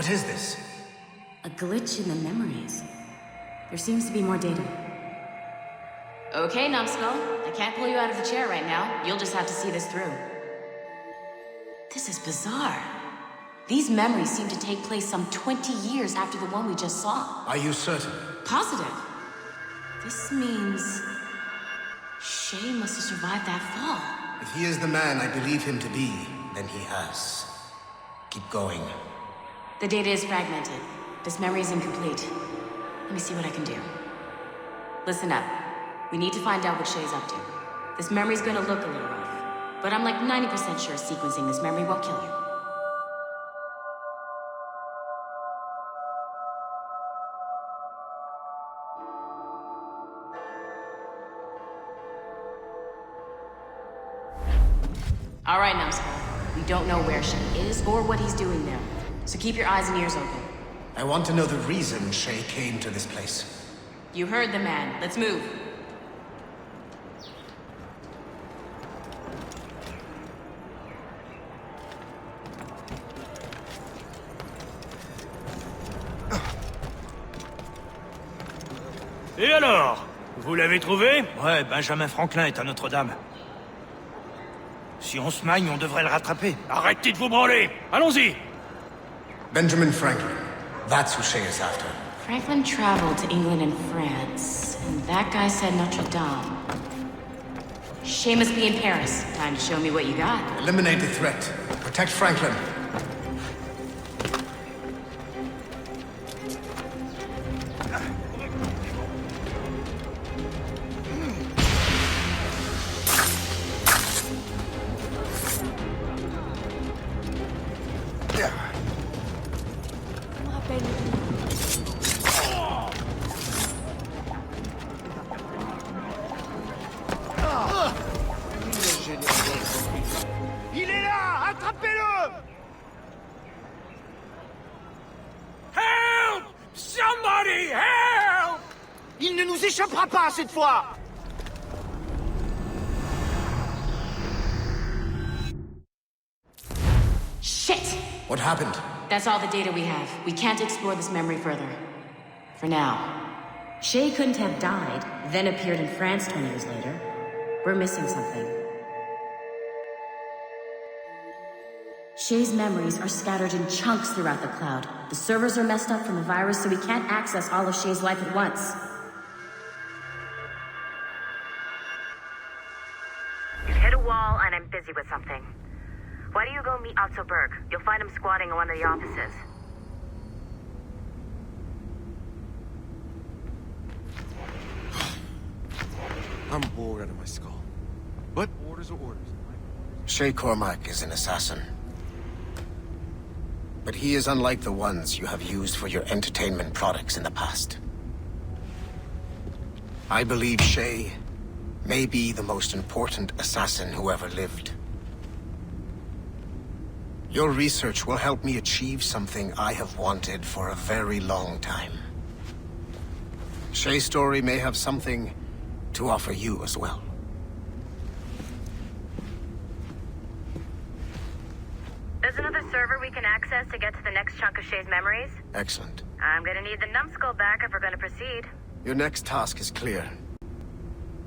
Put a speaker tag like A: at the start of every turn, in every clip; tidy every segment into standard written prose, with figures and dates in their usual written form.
A: What is this?
B: A glitch in the memories. There seems to be more data. Okay, Numbskull. I can't pull you out of the chair right now. You'll just have to see this through. This is bizarre. These memories seem to take place some 20 years after the one we just saw.
A: Are you certain?
B: Positive. This means... Shay must have survived that fall.
A: If he is the man I believe him to be, then he has. Keep going.
B: The data is fragmented. This memory is incomplete. Let me see what I can do. Listen up. We need to find out what Shay's up to. This memory's gonna look a little rough, but I'm like 90% sure sequencing this memory won't kill you. All right, Numbskull. We don't know where Shay is or what he's doing there, so keep your eyes and ears open.
A: I want to know the reason Shay came to this place.
B: You heard the man. Let's move.
C: Et alors? Vous l'avez trouvé? Ouais, Benjamin Franklin est à Notre-Dame. Si on se magne, on devrait le rattraper. Arrêtez de vous branler! Allons-y!
A: Benjamin Franklin. That's who Shay is after.
B: Franklin traveled to England and France, and that guy said Notre Dame. Shay must be in Paris. Time to show me what you got.
A: Eliminate the threat. Protect Franklin.
C: Il est là! Attrapez-le! Help! Somebody help! Il ne nous échappera pas cette fois!
B: Shit!
A: What happened?
B: That's all the data we have. We can't explore this memory further. For now. Shay couldn't have died, then appeared in France 20 years later. We're missing something. Shay's memories are scattered in chunks throughout the cloud. The servers are messed up from the virus, so we can't access all of Shay's life at once.
D: You've hit a wall, and I'm busy with something. Why don't you go meet Otto Berg? You'll find him squatting in one of the offices.
E: I'm bored out of my skull. But orders are orders.
A: Shay Cormac is an assassin. But he is unlike the ones you have used for your entertainment products in the past. I believe Shay may be the most important assassin who ever lived. Your research will help me achieve something I have wanted for a very long time. Shay's story may have something to offer you as well.
D: There's another server we can access to get to the next chunk of Shay's memories.
A: Excellent.
D: I'm gonna need the numbskull back if we're gonna proceed.
A: Your next task is clear.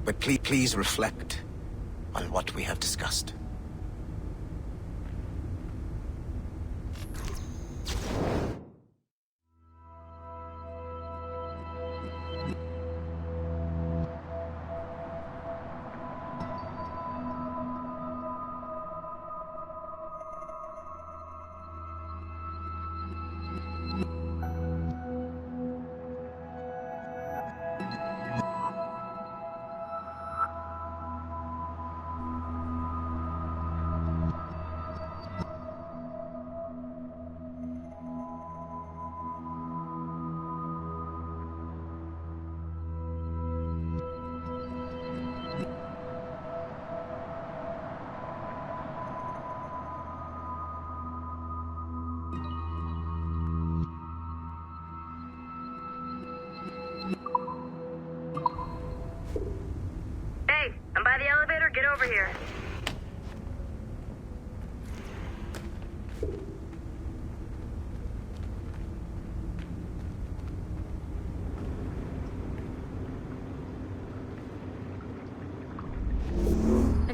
A: But please reflect on what we have discussed.
D: Hey, I'm by the elevator. Get over here.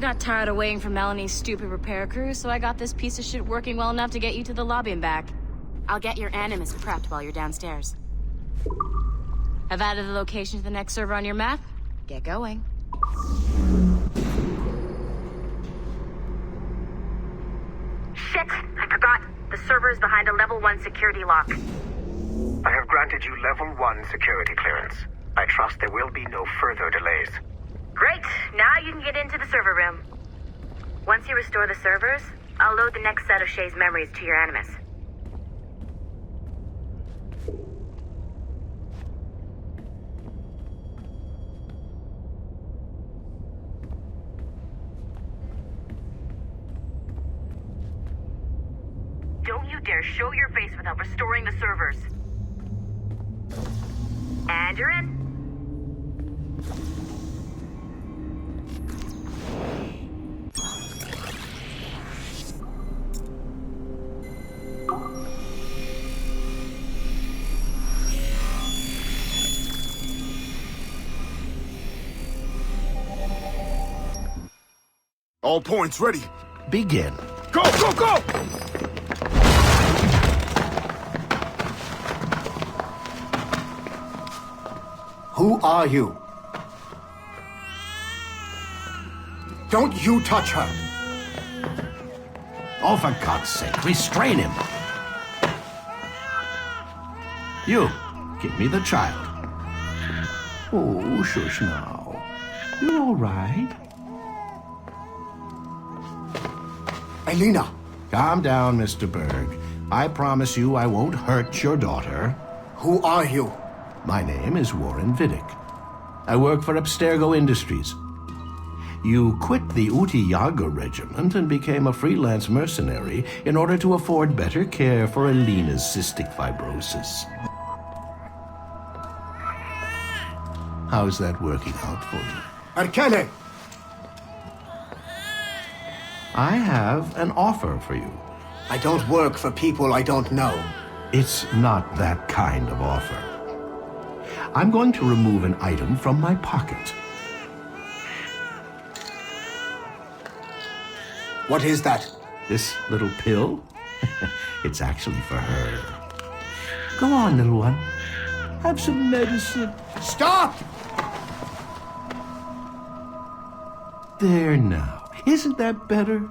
B: got tired of waiting for Melanie's stupid repair crew, so I got this piece of shit working well enough to get you to the lobby and back. I'll get your Animus prepped while you're downstairs. I've added the location to the next server on your map. Get going.
D: Shit! I forgot. The server is behind a level 1 security lock.
A: I have granted you level 1 security clearance. I trust there will be no further delays.
D: Great! Now you can get into the server room. Once you restore the servers, I'll load the next set of Shay's memories to your Animus. Don't you dare show your face without restoring the servers. And you're in.
C: All points ready.
F: Begin.
C: Go, go, go!
A: Who are you? Don't you touch her!
F: Oh, for God's sake, restrain him. You, give me the child. Oh, shush now. You all right?
A: Elena!
F: Calm down, Mr. Berg. I promise you I won't hurt your daughter.
A: Who are you?
F: My name is Warren Vidic. I work for Abstergo Industries. You quit the Utiyaga regiment and became a freelance mercenary in order to afford better care for Elena's cystic fibrosis. How's that working out for you?
A: Arkele!
F: I have an offer for you.
A: I don't work for people I don't know.
F: It's not that kind of offer. I'm going to remove an item from my pocket.
A: What is that?
F: This little pill? It's actually for her. Go on, little one. Have some medicine.
A: Stop!
F: There now. Isn't that better?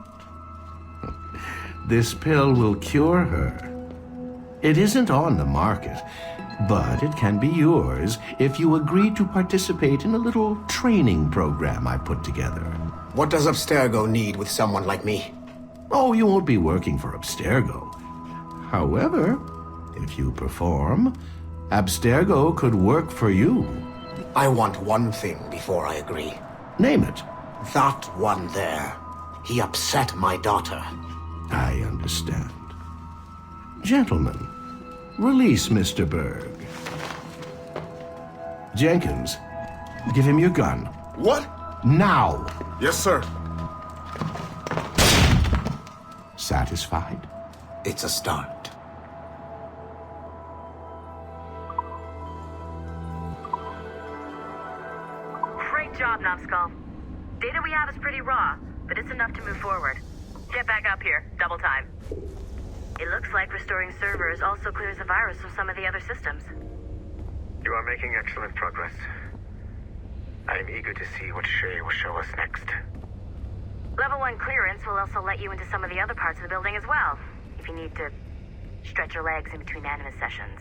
F: This pill will cure her. It isn't on the market, but it can be yours if you agree to participate in a little training program I put together.
A: What does Abstergo need with someone like me?
F: Oh, you won't be working for Abstergo. However, if you perform, Abstergo could work for you.
A: I want one thing before I agree.
F: Name it.
A: That one there. He upset my daughter.
F: I understand. Gentlemen, release Mr. Berg. Jenkins, give him your gun.
C: What?
F: Now!
C: Yes, sir.
F: Satisfied?
A: It's a start.
D: Great job, Numbskull. Data we have is pretty raw, but it's enough to move forward. Get back up here. Double time. It looks like restoring servers also clears the virus from some of the other systems.
A: You are making excellent progress. I am eager to see what Shay will show us next.
D: Level 1 clearance will also let you into some of the other parts of the building as well, if you need to stretch your legs in between Animus sessions.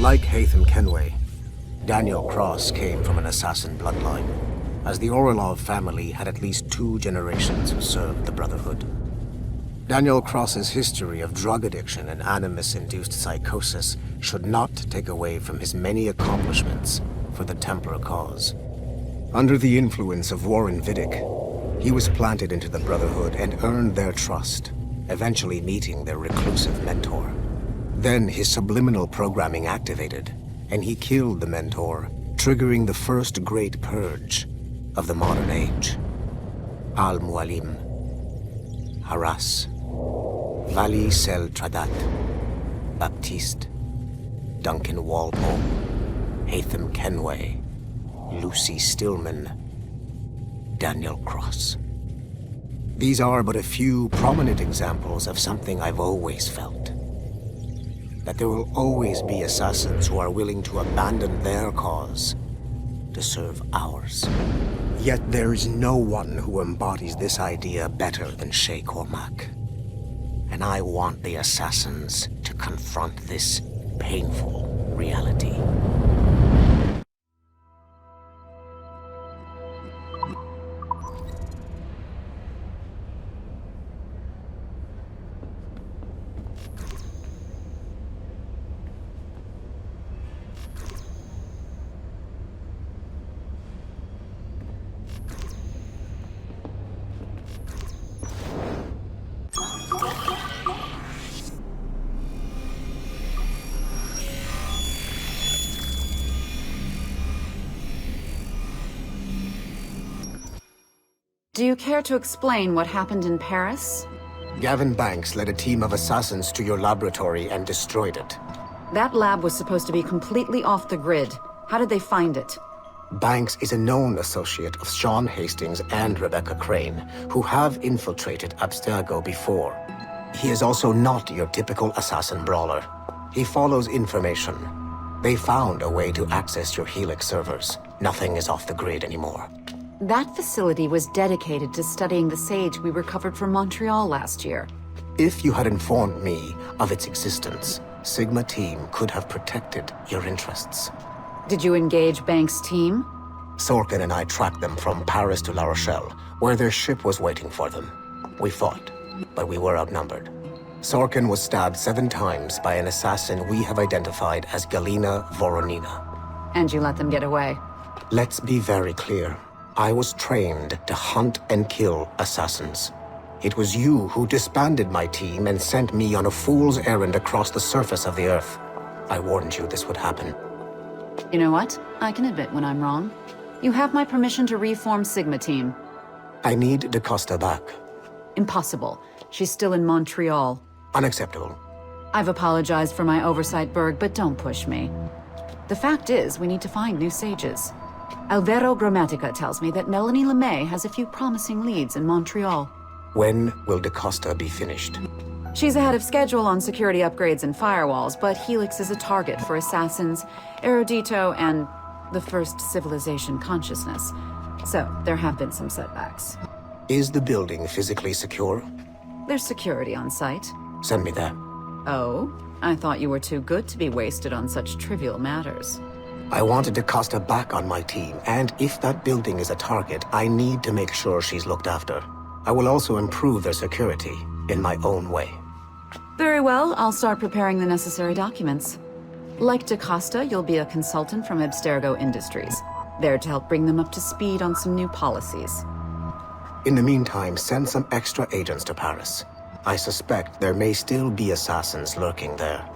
A: Like Haytham Kenway, Daniel Cross came from an assassin bloodline, as the Orlov family had at least 2 generations who served the Brotherhood. Daniel Cross's history of drug addiction and animus-induced psychosis should not take away from his many accomplishments for the Templar cause. Under the influence of Warren Vidic, he was planted into the Brotherhood and earned their trust, eventually meeting their reclusive mentor. Then his subliminal programming activated, and he killed the mentor, triggering the first great purge of the modern age. Al-Mualim, Haras, Vali Sel Tradat, Baptiste, Duncan Walpole, Haytham Kenway, Lucy Stillman, Daniel Cross. These are but a few prominent examples of something I've always felt. That there will always be assassins who are willing to abandon their cause to serve ours. Yet there is no one who embodies this idea better than Shay Cormac. And I want the assassins to confront this painful reality.
G: Do you care to explain what happened in Paris?
A: Gavin Banks led a team of assassins to your laboratory and destroyed it.
G: That lab was supposed to be completely off the grid. How did they find it?
A: Banks is a known associate of Sean Hastings and Rebecca Crane, who have infiltrated Abstergo before. He is also not your typical assassin brawler. He follows information. They found a way to access your Helix servers. Nothing is off the grid anymore.
G: That facility was dedicated to studying the sage we recovered from Montreal last year.
A: If you had informed me of its existence, Sigma Team could have protected your interests.
G: Did you engage Banks' team?
A: Sorkin and I tracked them from Paris to La Rochelle, where their ship was waiting for them. We fought, but we were outnumbered. Sorkin was stabbed 7 times by an assassin we have identified as Galina Voronina.
G: And you let them get away?
A: Let's be very clear. I was trained to hunt and kill assassins. It was you who disbanded my team and sent me on a fool's errand across the surface of the Earth. I warned you this would happen.
G: You know what? I can admit when I'm wrong. You have my permission to reform Sigma Team.
A: I need DaCosta back.
G: Impossible. She's still in Montreal.
A: Unacceptable.
G: I've apologized for my oversight, Berg, but don't push me. The fact is, we need to find new sages. Alvaro Grammatica tells me that Melanie LeMay has a few promising leads in Montreal.
A: When will DaCosta be finished?
G: She's ahead of schedule on security upgrades and firewalls, but Helix is a target for assassins, Erudito, and the first civilization consciousness. So, there have been some setbacks.
A: Is the building physically secure?
G: There's security on site.
A: Send me there.
G: Oh? I thought you were too good to be wasted on such trivial matters.
A: I wanted DaCosta back on my team, and if that building is a target, I need to make sure she's looked after. I will also improve their security in my own way.
G: Very well, I'll start preparing the necessary documents. Like DaCosta, you'll be a consultant from Abstergo Industries, there to help bring them up to speed on some new policies.
A: In the meantime, send some extra agents to Paris. I suspect there may still be assassins lurking there.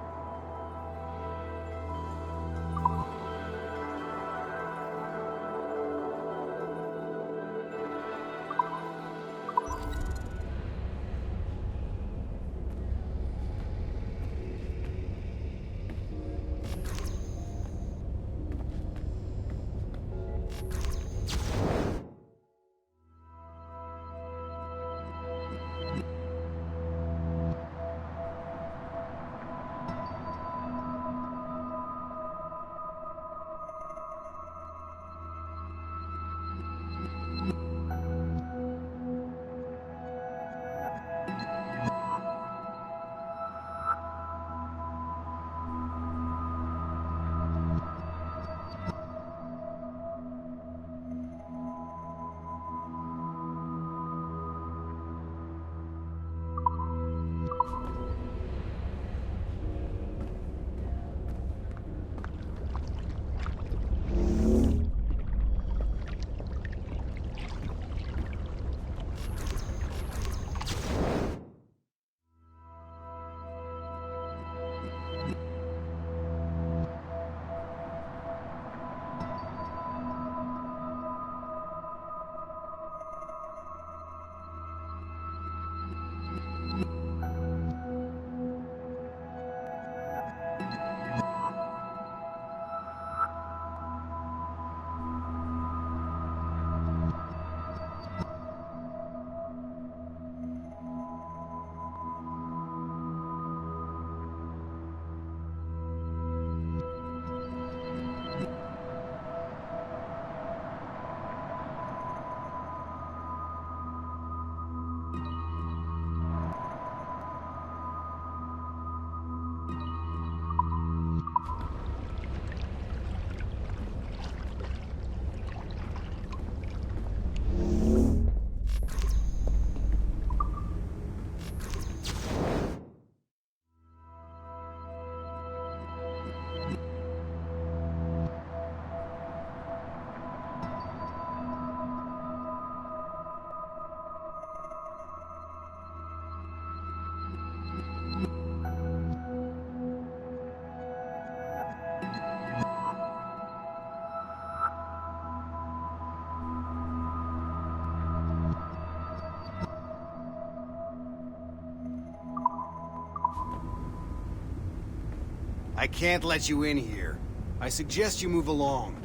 H: I can't let you in here. I suggest you move along.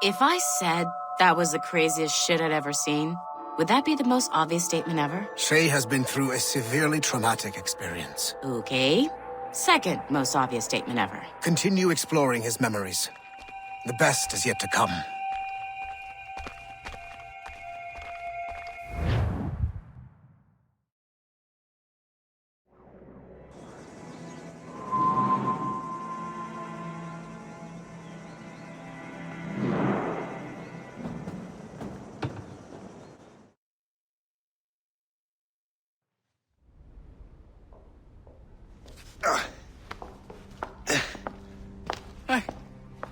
B: If I said that was the craziest shit I'd ever seen, would that be the most obvious statement ever?
A: Shay has been through a severely traumatic experience.
B: Okay. Second most obvious statement ever.
A: Continue exploring his memories. The best is yet to come.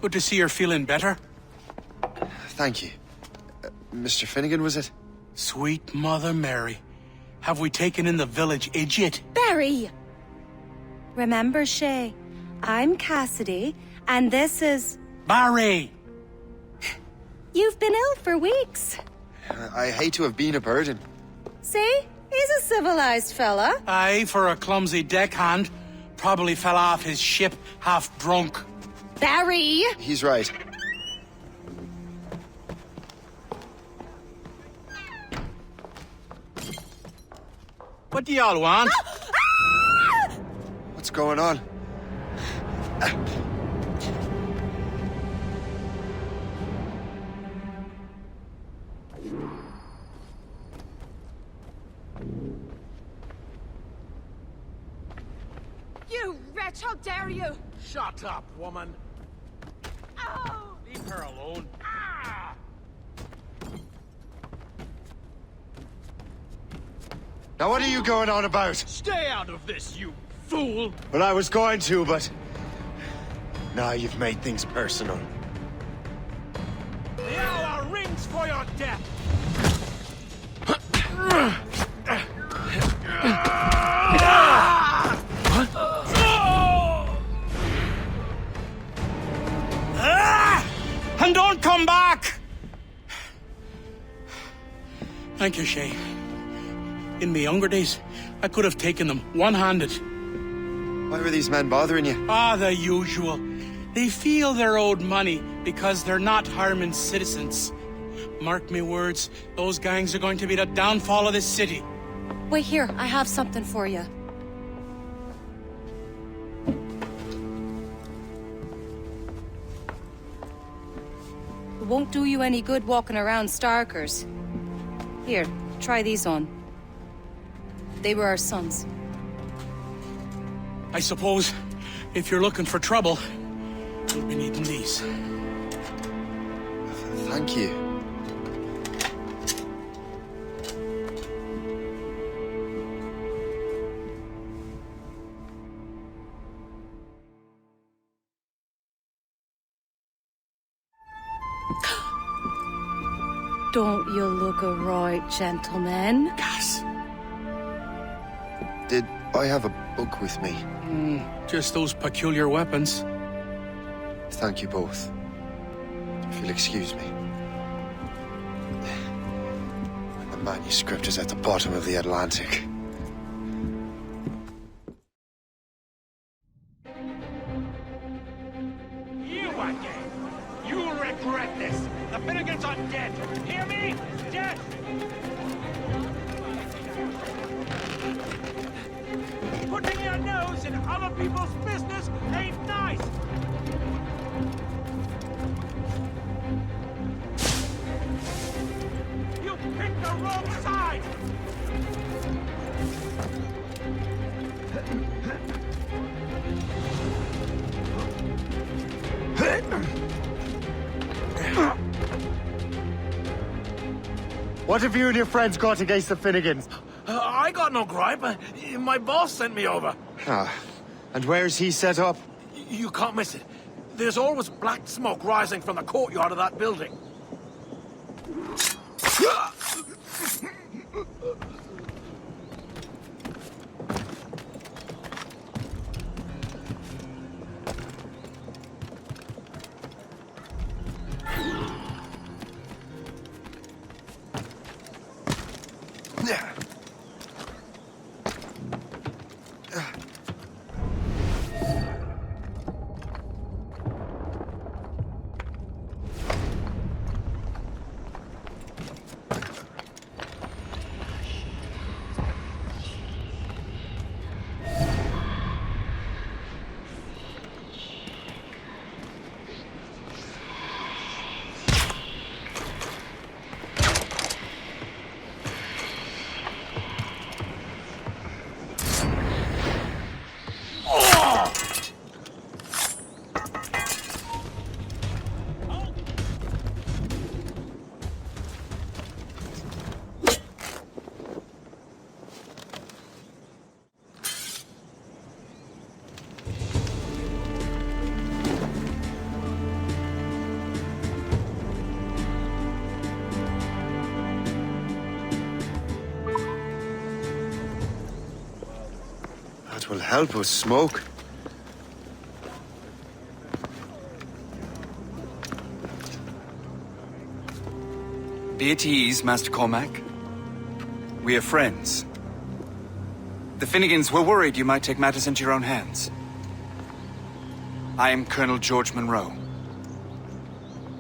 C: Good to see you're feeling better.
E: Thank you. Mr. Finnegan, was it?
C: Sweet Mother Mary. Have we taken in the village idiot?
I: Barry! Remember, Shay, I'm Cassidy, and this is...
C: Barry!
I: You've been ill for weeks.
E: I hate to have been a burden.
I: See? He's a civilized fella.
C: Aye, for a clumsy deckhand. Probably fell off his ship half drunk.
I: Barry!
E: He's right.
C: What do y'all want?
E: What's going on?
I: You wretch, how dare you!
C: Shut up, woman.
I: Oh!
C: Leave her alone.
E: Now what are you going on about?
C: Stay out of this, you fool!
E: Well, I was going to, but... Now you've made things personal.
C: The hour rings for your death! And don't come back! Thank you, Shay. In my younger days, I could have taken them one-handed.
E: Why were these men bothering you?
C: Ah, the usual. They feel they're owed money because they're not harming citizens. Mark me words, those gangs are going to be the downfall of this city.
I: Wait here, I have something for you. It won't do you any good walking around Starkers. Here, try these on. They were our sons.
C: I suppose, if you're looking for trouble, you'll be needing these.
E: Thank you.
I: Don't you look a right gentleman?
C: Gas.
E: Did I have a book with me?
C: Just those peculiar weapons.
E: Thank you both. If you'll excuse me. The manuscript is at the bottom of the Atlantic.
J: You again! You'll regret this! The Finnegan's are dead! Hear me? Dead! Putting your nose in other people's business ain't nice! You picked the wrong side!
E: What have you and your friends got against the Finnegans?
J: I got no gripe. My boss sent me over.
E: And where's he set up?
J: You can't miss it. There's always black smoke rising from the courtyard of that building.
E: That will help us smoke.
K: Be at ease, Master Cormac. We are friends. The Finnegans were worried you might take matters into your own hands. I am Colonel George Monroe.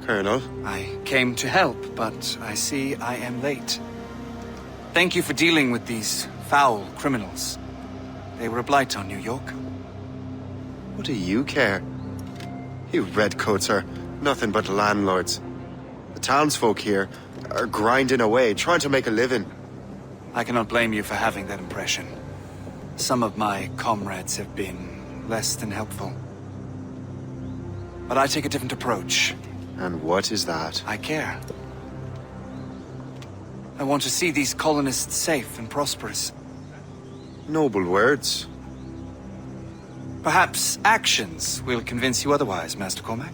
E: Colonel?
K: I came to help, but I see I am late. Thank you for dealing with these foul criminals. They were a blight on New York.
E: What do you care? You redcoats are nothing but landlords. The townsfolk here are grinding away, trying to make a living.
K: I cannot blame you for having that impression. Some of my comrades have been less than helpful. But I take a different approach.
E: And what is that?
K: I care. I want to see these colonists safe and prosperous.
E: Noble words.
K: Perhaps actions will convince you otherwise, Master Cormac.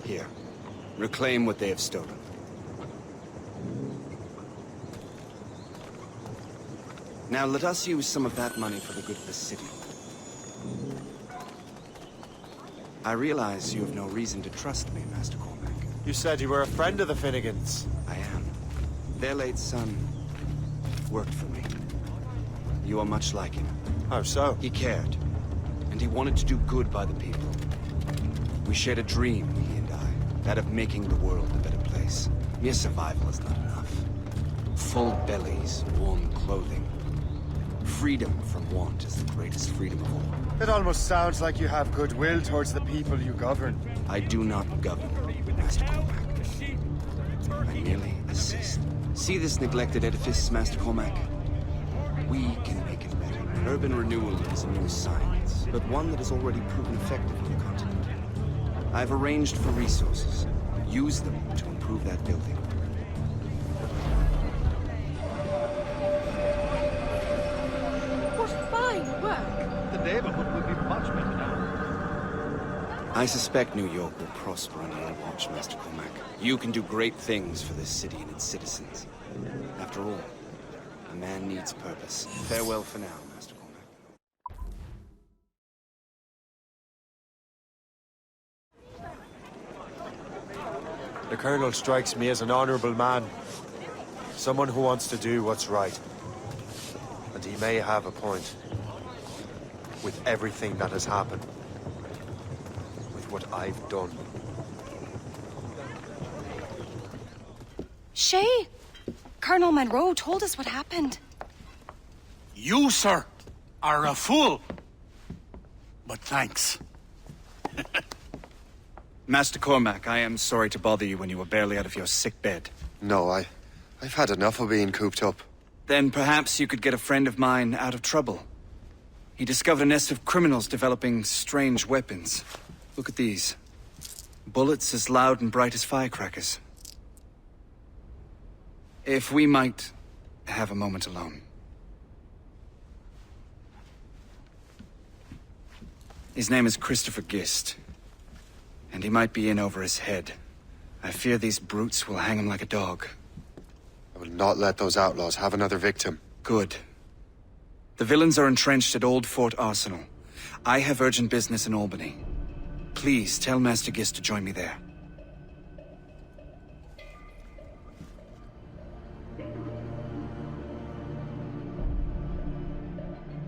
L: Here, reclaim what they have stolen. Now let us use some of that money for the good of the city. I realize you have no reason to trust me, Master Cormac.
E: You said you were a friend of the Finnegans.
L: I am. Their late son worked for me. You are much like him.
E: How so?
L: He cared, and he wanted to do good by the people. We shared a dream, he and I, that of making the world a better place. Mere survival is not enough. Full bellies, warm clothing. Freedom from want is the greatest freedom of all.
E: It almost sounds like you have goodwill towards the people you govern.
L: I do not govern, Master Cormac. I merely assist. See this neglected edifice, Master Cormac? We can make it better. Urban renewal is a new science, but one that has already proven effective on the continent. I've arranged for resources. Use them to improve that building.
M: What fine work!
J: The neighborhood will be much better now.
L: I suspect New York will prosper under your watch, Master Cormac. You can do great things for this city and its citizens. After all, a man needs purpose. Farewell for now, Master Cormac.
E: The Colonel strikes me as an honorable man. Someone who wants to do what's right. And he may have a point. With everything that has happened. With what I've done.
I: Shay! Colonel Monroe told us what happened.
C: You, sir, are a fool. But thanks.
K: Master Cormac, I am sorry to bother you when you were barely out of your sick bed.
E: No, I've had enough of being cooped up.
K: Then perhaps you could get a friend of mine out of trouble. He discovered a nest of criminals developing strange weapons. Look at these. Bullets as loud and bright as firecrackers. If we might have a moment alone. His name is Christopher Gist. And he might be in over his head. I fear these brutes will hang him like a dog.
E: I will not let those outlaws have another victim.
K: Good. The villains are entrenched at Old Fort Arsenal. I have urgent business in Albany. Please tell Master Gist to join me there.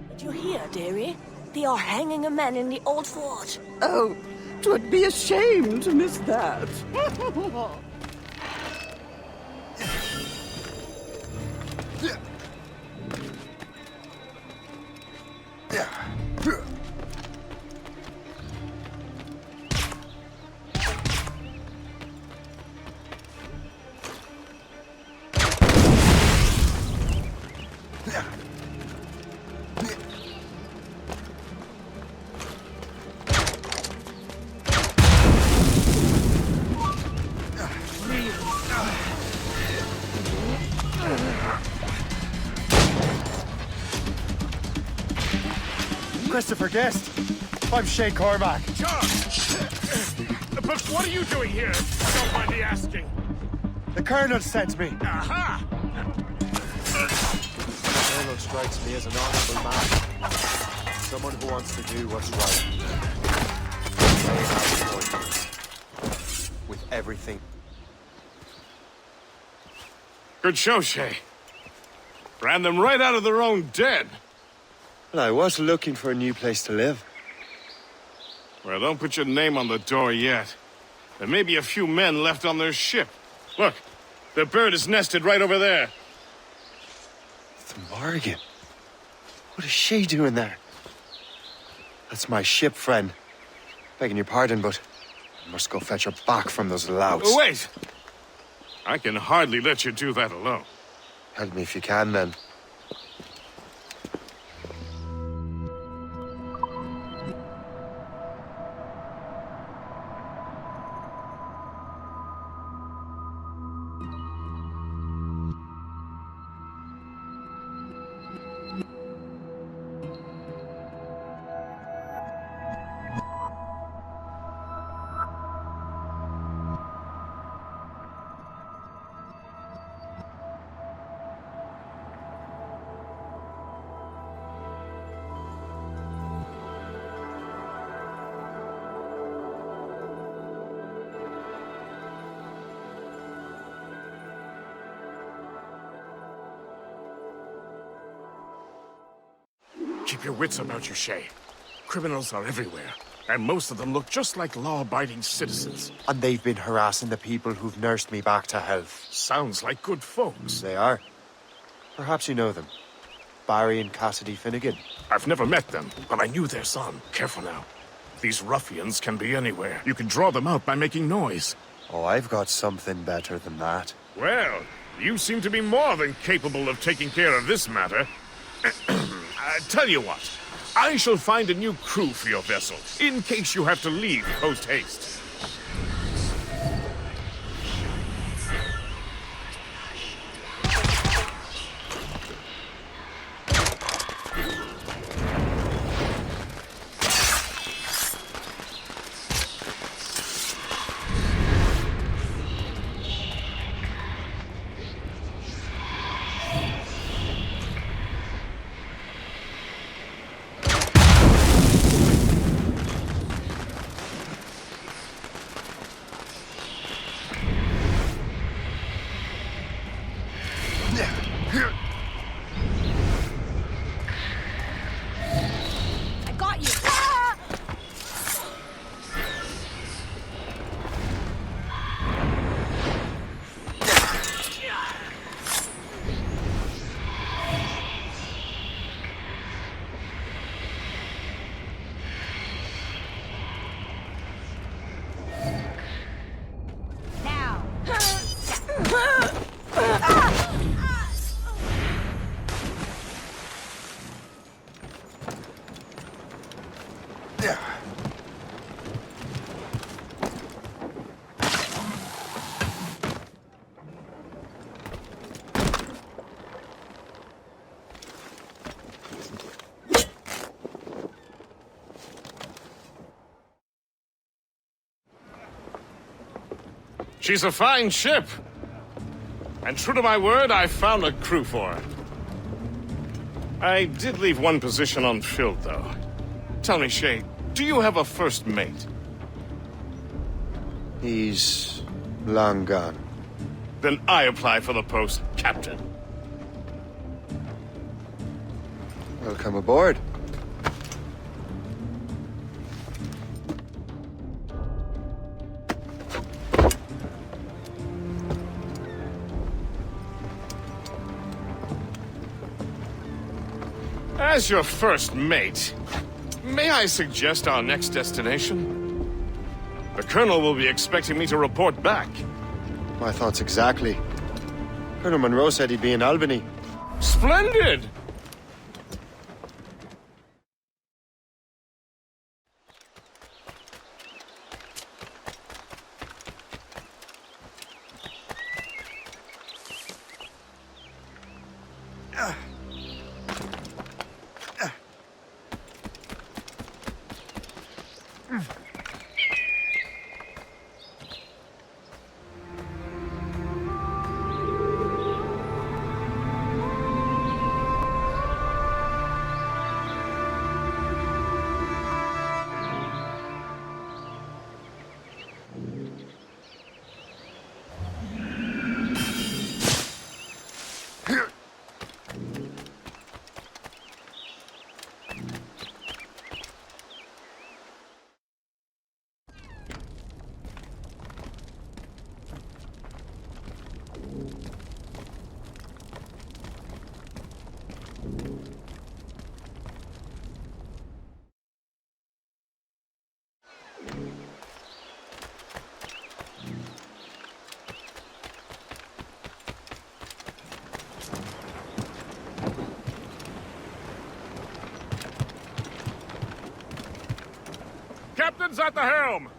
M: Did you hear, dearie? They are hanging a man in the old fort.
N: Oh, 'twould be a shame to miss that.
E: Christopher Guest. I'm Shay Cormac.
J: John! But what are you doing here? Don't mind me asking.
E: The Colonel sent me.
J: Aha!
E: The Colonel strikes me as an honorable man. Someone who wants to do what's right. They have a point. With everything.
J: Good show, Shay. Ran them right out of their own den.
E: Well, I was looking for a new place to live.
J: Well, don't put your name on the door yet. There may be a few men left on their ship. Look, the bird is nested right over there.
E: The Morgan. What is she doing there? That's my ship, friend. Begging your pardon, but I must go fetch her back from those louts.
J: Wait! I can hardly let you do that alone.
E: Help me if you can, then.
J: Keep your wits about you, Shay. Criminals are everywhere, and most of them look just like law-abiding citizens.
E: And they've been harassing the people who've nursed me back to health.
J: Sounds like good folks.
E: They are. Perhaps you know them. Barry and Cassidy Finnegan.
J: I've never met them, but I knew their son. Careful now. These ruffians can be anywhere. You can draw them out by making noise.
E: Oh, I've got something better than that.
J: Well, you seem to be more than capable of taking care of this matter. Tell you what, I shall find a new crew for your vessel, in case you have to leave post-haste. She's a fine ship. And true to my word, I found a crew for her. I did leave one position unfilled, though. Tell me, Shay, do you have a first mate?
E: He's long gone.
J: Then I apply for the post, Captain.
E: Welcome aboard.
J: As your first mate, may I suggest our next destination? The Colonel will be expecting me to report back.
E: My thoughts exactly. Colonel Monroe said he'd be in Albany.
J: Splendid! Captain's at the helm!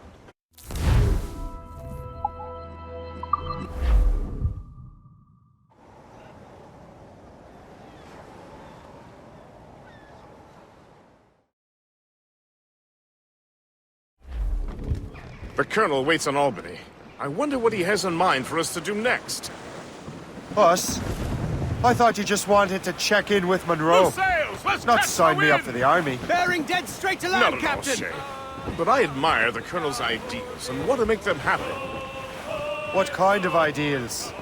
J: The Colonel waits on Albany. I wonder what he has in mind for us to do next.
E: Us? I thought you just wanted to check in with Monroe.
J: Full sails! Let's
E: Not
J: catch
E: sign
J: the
E: me
J: wind!
E: up for the army.
H: Bearing dead straight to
J: Not
H: land,
J: at
H: Captain!
J: all, Shay. But I admire the Colonel's ideals and want to make them happen.
E: What kind of ideals?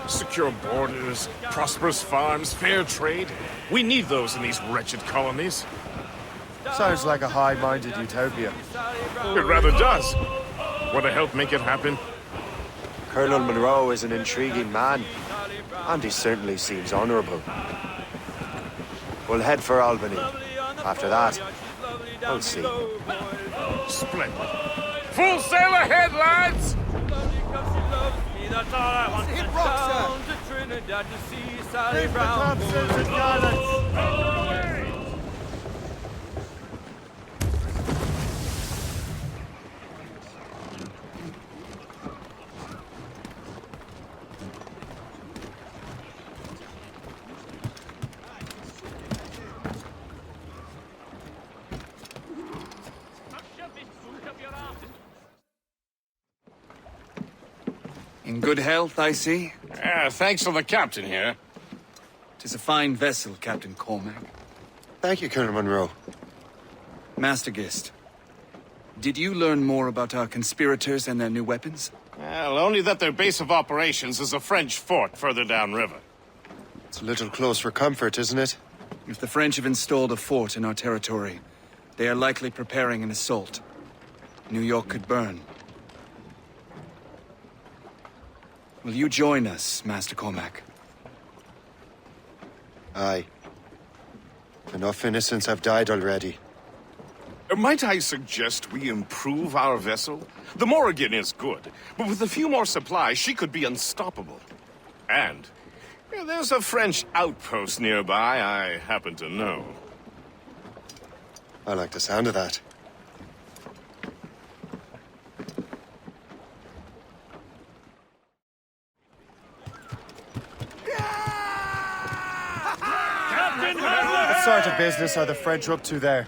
J: Secure borders, prosperous farms, fair trade. We need those in these wretched colonies.
E: Sounds like a high-minded utopia.
J: It rather does. Want to help make it happen?
E: Colonel Monroe is an intriguing man. And he certainly seems honorable. We'll head for Albany. After that, we'll see.
J: Splendid. Full sail ahead, lads!
H: Hit rock, sir! Leave the topsails and garlands!
K: In good health, I see.
J: Thanks to the captain here.
K: 'Tis a fine vessel, Captain Cormac.
E: Thank you, Colonel Monroe.
K: Master Gist, did you learn more about our conspirators and their new weapons?
J: Well, only that their base of operations is a French fort further downriver.
E: It's a little close for comfort, isn't it?
K: If the French have installed a fort in our territory, they are likely preparing an assault. New York could burn. Will you join us, Master Cormac?
E: Aye. Enough innocents have died already.
J: Might I suggest we improve our vessel? The Morrigan is good, but with a few more supplies, she could be unstoppable. And there's a French outpost nearby I happen to know.
E: I like the sound of that. What sort of business are the French up to there?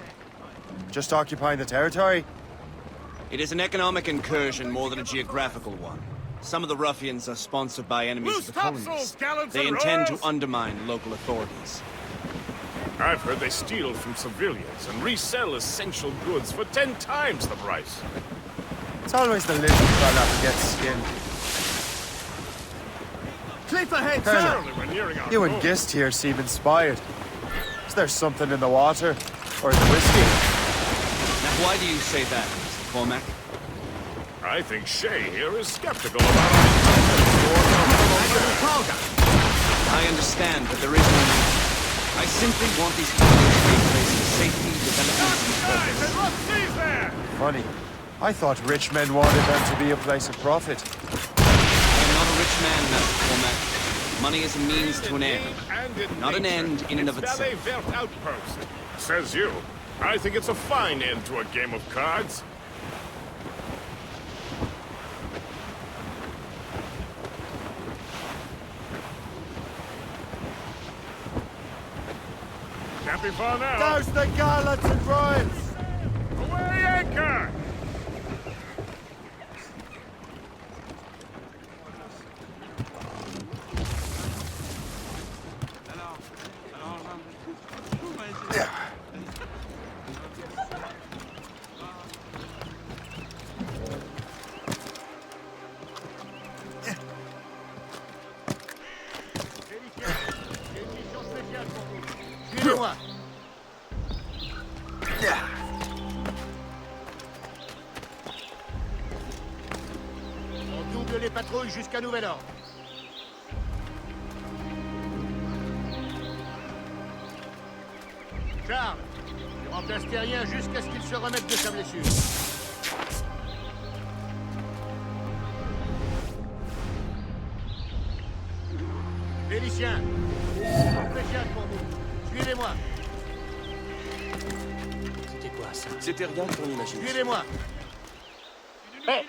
E: Just occupying the territory?
L: It is an economic incursion more than a geographical one. Some of the ruffians are sponsored by enemies of the colonies. They intend to undermine local authorities.
J: I've heard they steal from civilians and resell essential goods for 10 times the price.
E: It's always the little fella who gets skinned.
H: Cliff ahead,
E: Colonel, you and Gist here seem inspired. Is there something in the water? Or the whiskey?
L: Now, why do you say that, Mr. Cormac?
J: I think Shay here is skeptical about our...
L: I understand, but there is no need. I simply want these colonies to be placed in safety, development, and purpose.
E: Funny. I thought rich men wanted them to be a place of profit.
L: I am not a rich man, Master Cormac. Money is a means to an end, not an end in and of itself.
J: Outpost. Says you. I think it's a fine end to a game of cards. Can't be far now.
E: Douse the garlands and royals!
J: Away anchor!
H: Suivez-moi. On double les patrouilles jusqu'à nouvel ordre. Charles, tu remplaces Terrien jusqu'à ce qu'il se remette de sa blessure. Félicien, spécial pour vous. Suivez-moi.
L: C'était quoi, ça? C'était rien de ton imagination.
H: Suivez-moi. Hé!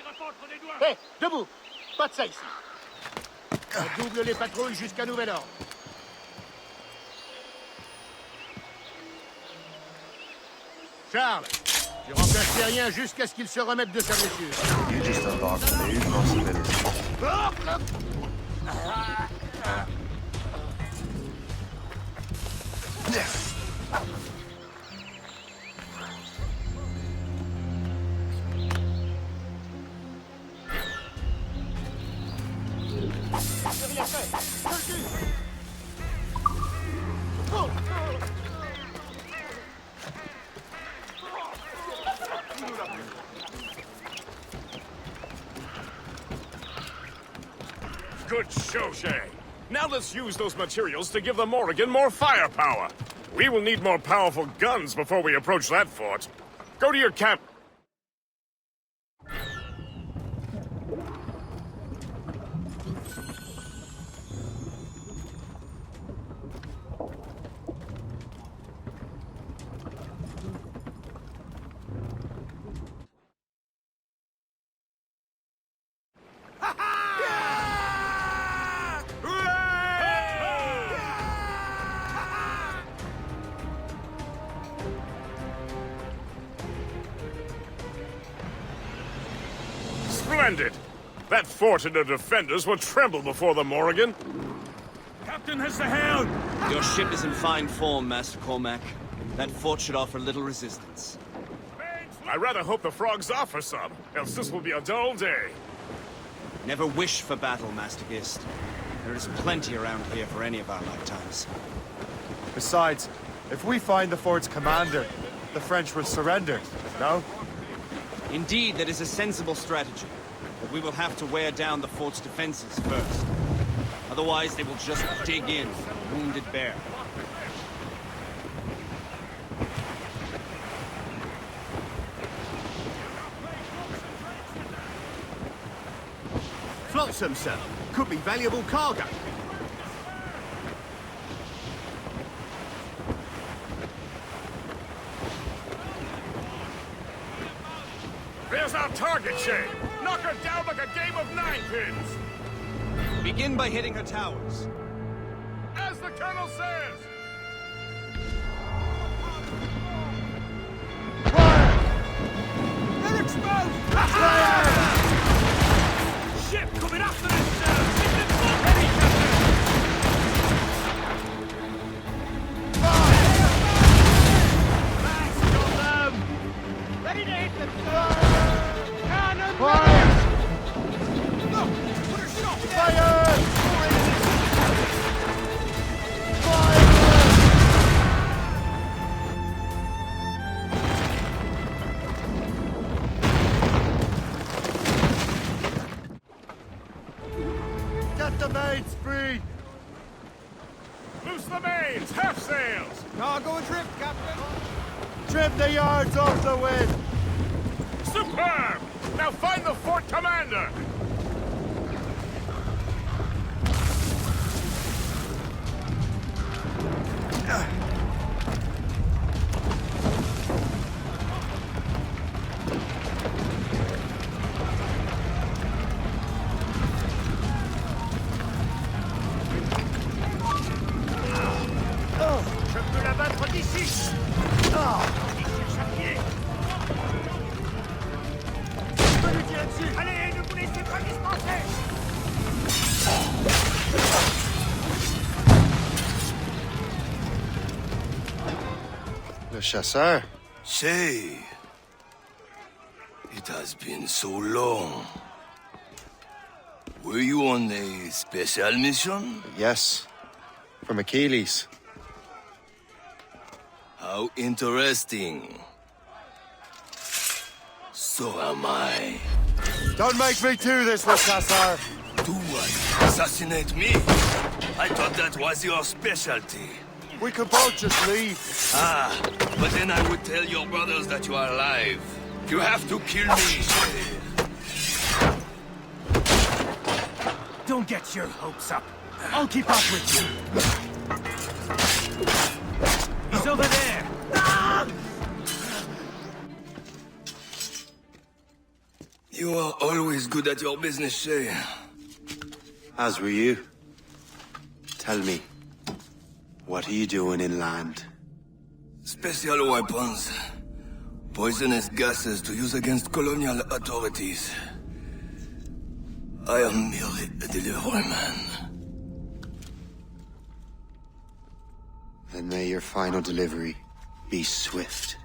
H: Hé! Debout! Pas de ça ici. On double les patrouilles jusqu'à nouvel ordre. Charles, tu remplaces Terrien jusqu'à ce qu'il se remette de sa blessure.
E: You just unlocked a new possibility.
J: Good show, Shay. Now let's use those materials to give the Morrigan more firepower. We will need more powerful guns before we approach that fort. Go to your camp. Splendid! That fort and the defenders will tremble before the Morrigan.
H: Captain has the helm!
L: Your ship is in fine form, Master Cormac. That fort should offer little resistance.
J: I rather hope the frogs offer some, else this will be a dull day.
L: Never wish for battle, Master Gist. There is plenty around here for any of our lifetimes.
E: Besides, if we find the fort's commander, the French will surrender, no?
L: Indeed, that is a sensible strategy. But we will have to wear down the fort's defenses first. Otherwise, they will just dig in, wounded bear.
H: Flotsam, sir. Could be valuable cargo.
J: There's our target, Shay. Knock her down like a game of 9-pins.
L: Begin by hitting her towers.
J: As the Colonel says.
H: They're exposed! Fire! Ship coming after us, sir! It's a heavy Blast on them! Ready to hit them, sir! Cannon! Fire! Look! Put her shot! Fire!
E: Get the mains free!
J: Loose the mains, half sails.
H: Cargo adrift, Captain!
E: Trim the yards off the wind!
J: Superb! Now find the fort commander.
H: Je peux la battre d'ici! Il cherche à pied! Je peux lui tirer dessus! Allez, ne vous laissez pas dispenser!
E: Le chasseur?
O: Shay, it has been so long. Were you on a special mission?
E: Yes. From Achilles.
O: How interesting. So am I.
E: Don't make me do this, Le Chasseur!
O: Do what? Assassinate me? I thought that was your specialty.
E: We could both just leave.
O: Ah, but then I would tell your brothers that you are alive. You have to kill me.
H: Don't get your hopes up. I'll keep up with you. He's over there.
O: You are always good at your business, Shay.
P: As were you. Tell me, what are you doing inland?
O: Special weapons. Poisonous gases to use against colonial authorities. I am merely a delivery man.
P: Then may your final delivery be swift.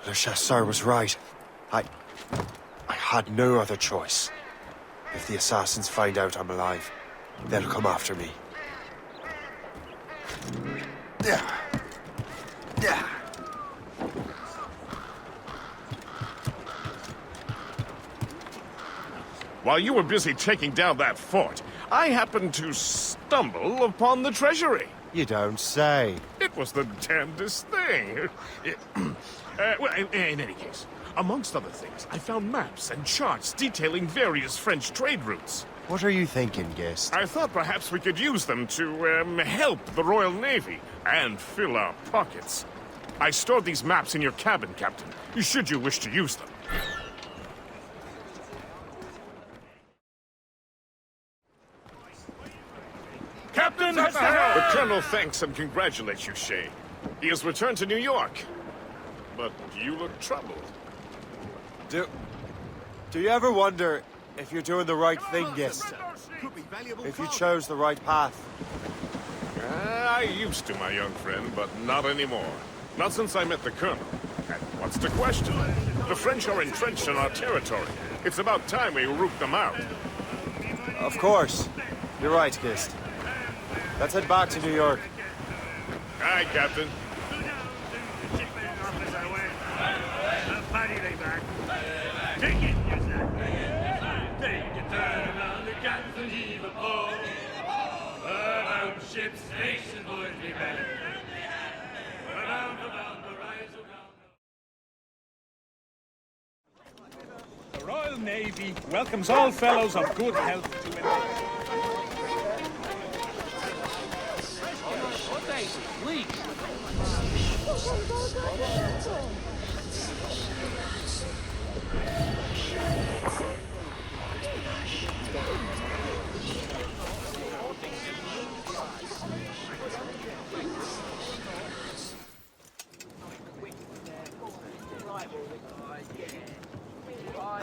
E: Le Chasseur was right. I had no other choice. If the assassins find out I'm alive, they'll come after me.
J: While you were busy taking down that fort, I happened to stumble upon the treasury.
E: You don't say.
J: It was the damnedest thing. Well, in any case, amongst other things, I found maps and charts detailing various French trade routes.
E: What are you thinking, Guest?
J: I thought perhaps we could use them to help the Royal Navy and fill our pockets. I stored these maps in your cabin, Captain, should you wish to use them.
C: Captain,
J: The Colonel thanks and congratulates you, Shay. He has returned to New York. But you look troubled.
E: Do you ever wonder if you're doing the right thing, Guest? If you chose the right path?
J: I used to, my young friend, but not anymore. Not since I met the Colonel. And what's the question? The French are entrenched in our territory. It's about time we root them out.
E: Of course. You're right, Guest. Let's head back to New York.
J: Aye, Captain.
C: The Royal Navy welcomes all fellows of good health to endeavour.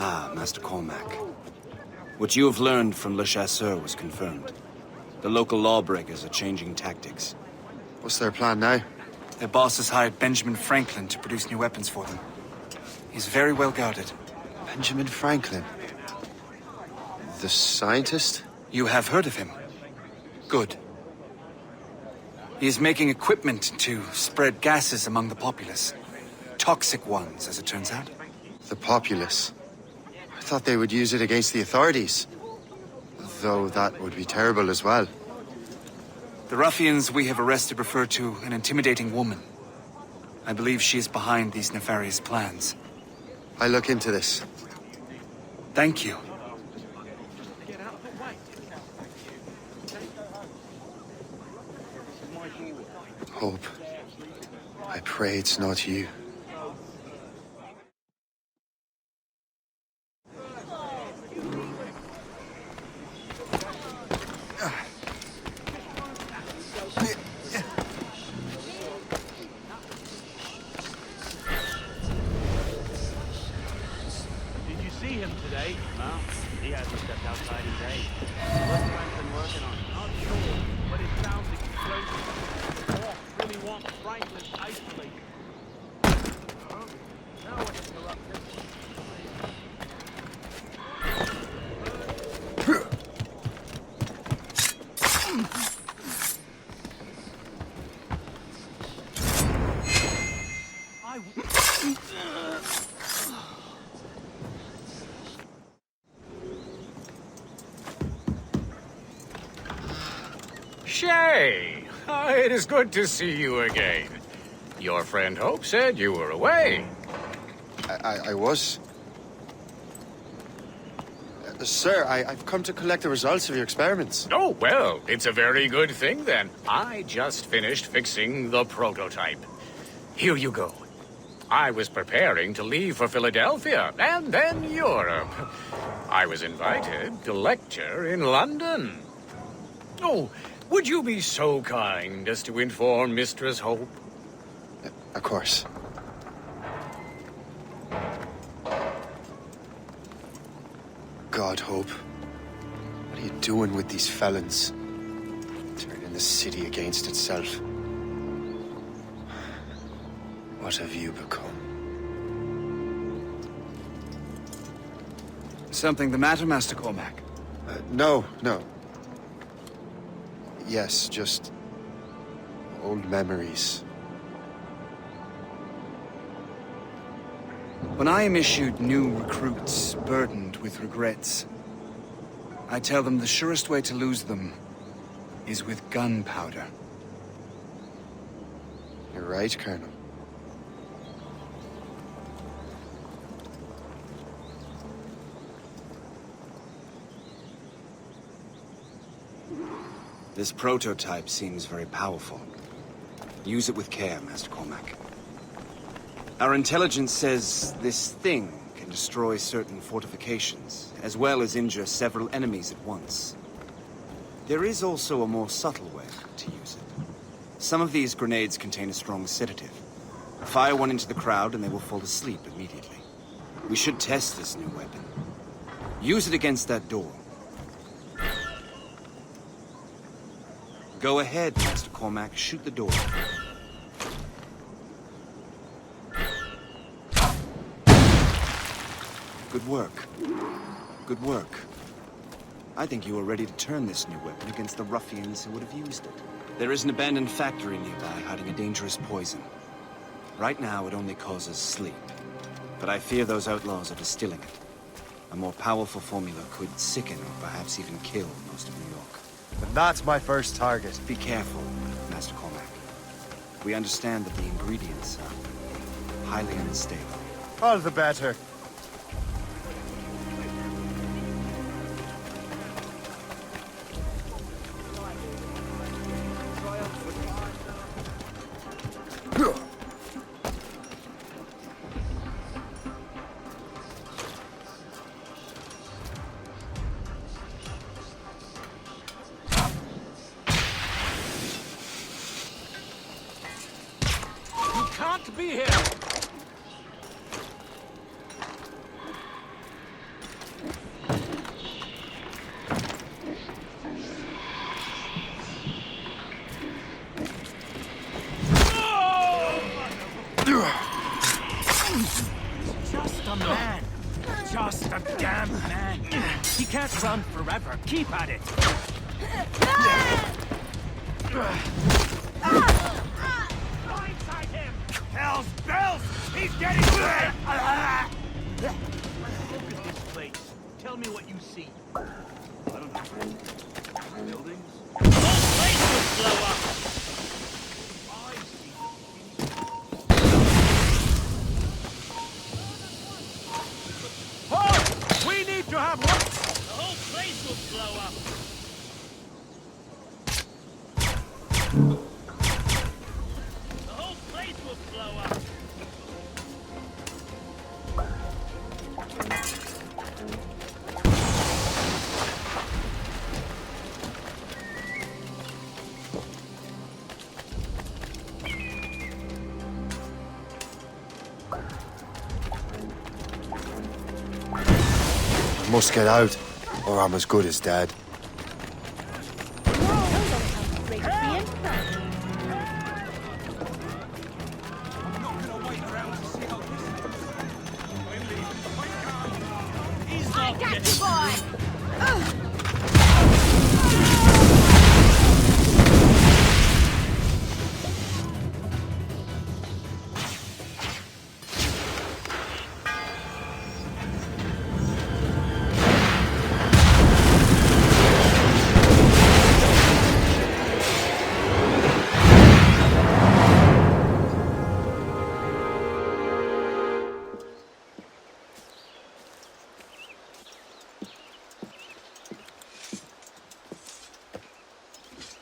L: Ah, Master Cormac. What you have learned from Le Chasseur was confirmed. The local lawbreakers are changing tactics.
P: What's their plan now?
K: Their boss has hired Benjamin Franklin to produce new weapons for them. He's very well guarded.
P: Benjamin Franklin? The scientist?
K: You have heard of him? Good. He is making equipment to spread gases among the populace. Toxic ones, as it turns out.
P: The populace? I thought they would use it against the authorities. Though that would be terrible as well.
K: The ruffians we have arrested refer to an intimidating woman. I believe she is behind these nefarious plans.
P: I'll look into this.
K: Thank you.
P: Hope. I pray it's not you.
Q: Shay! It is good to see you again. Your friend Hope said you were away.
P: I was. Sir, I've come to collect the results of your experiments.
Q: Oh, well, it's a very good thing then. I just finished fixing the prototype. Here you go. I was preparing to leave for Philadelphia and then Europe. I was invited to lecture in London. Oh, would you be so kind as to inform Mistress Hope?
P: Of course. God, Hope. What are you doing with these felons? Turning the city against itself. What have you become?
K: Something the matter, Master Cormac?
P: No. Yes, just old memories.
K: When I am issued new recruits burdened with regrets, I tell them the surest way to lose them is with gunpowder.
P: You're right, Colonel.
L: This prototype seems very powerful. Use it with care, Master Cormac. Our intelligence says this thing can destroy certain fortifications, as well as injure several enemies at once. There is also a more subtle way to use it. Some of these grenades contain a strong sedative. Fire one into the crowd and they will fall asleep immediately. We should test this new weapon. Use it against that door. Go ahead, Master Cormac. Shoot the door. Good work. Good work. I think you are ready to turn this new weapon against the ruffians who would have used it. There is an abandoned factory nearby hiding a dangerous poison. Right now, it only causes sleep. But I fear those outlaws are distilling it. A more powerful formula could sicken or perhaps even kill most of New York.
E: And that's my first target.
L: Be careful, Master Cormac. We understand that the ingredients are highly unstable.
E: All the better.
H: Can't be here! Just a man. Just a damn man. He can't run forever. Keep at it. Blindside him! Hell's bells! He's getting away! Look at this place. Tell me what you see. I don't know. Buildings? The whole place will blow up! I see. Oh! We need to have one! The whole place will blow up! The whole place will blow up!
E: I must get out, or I'm as good as dead.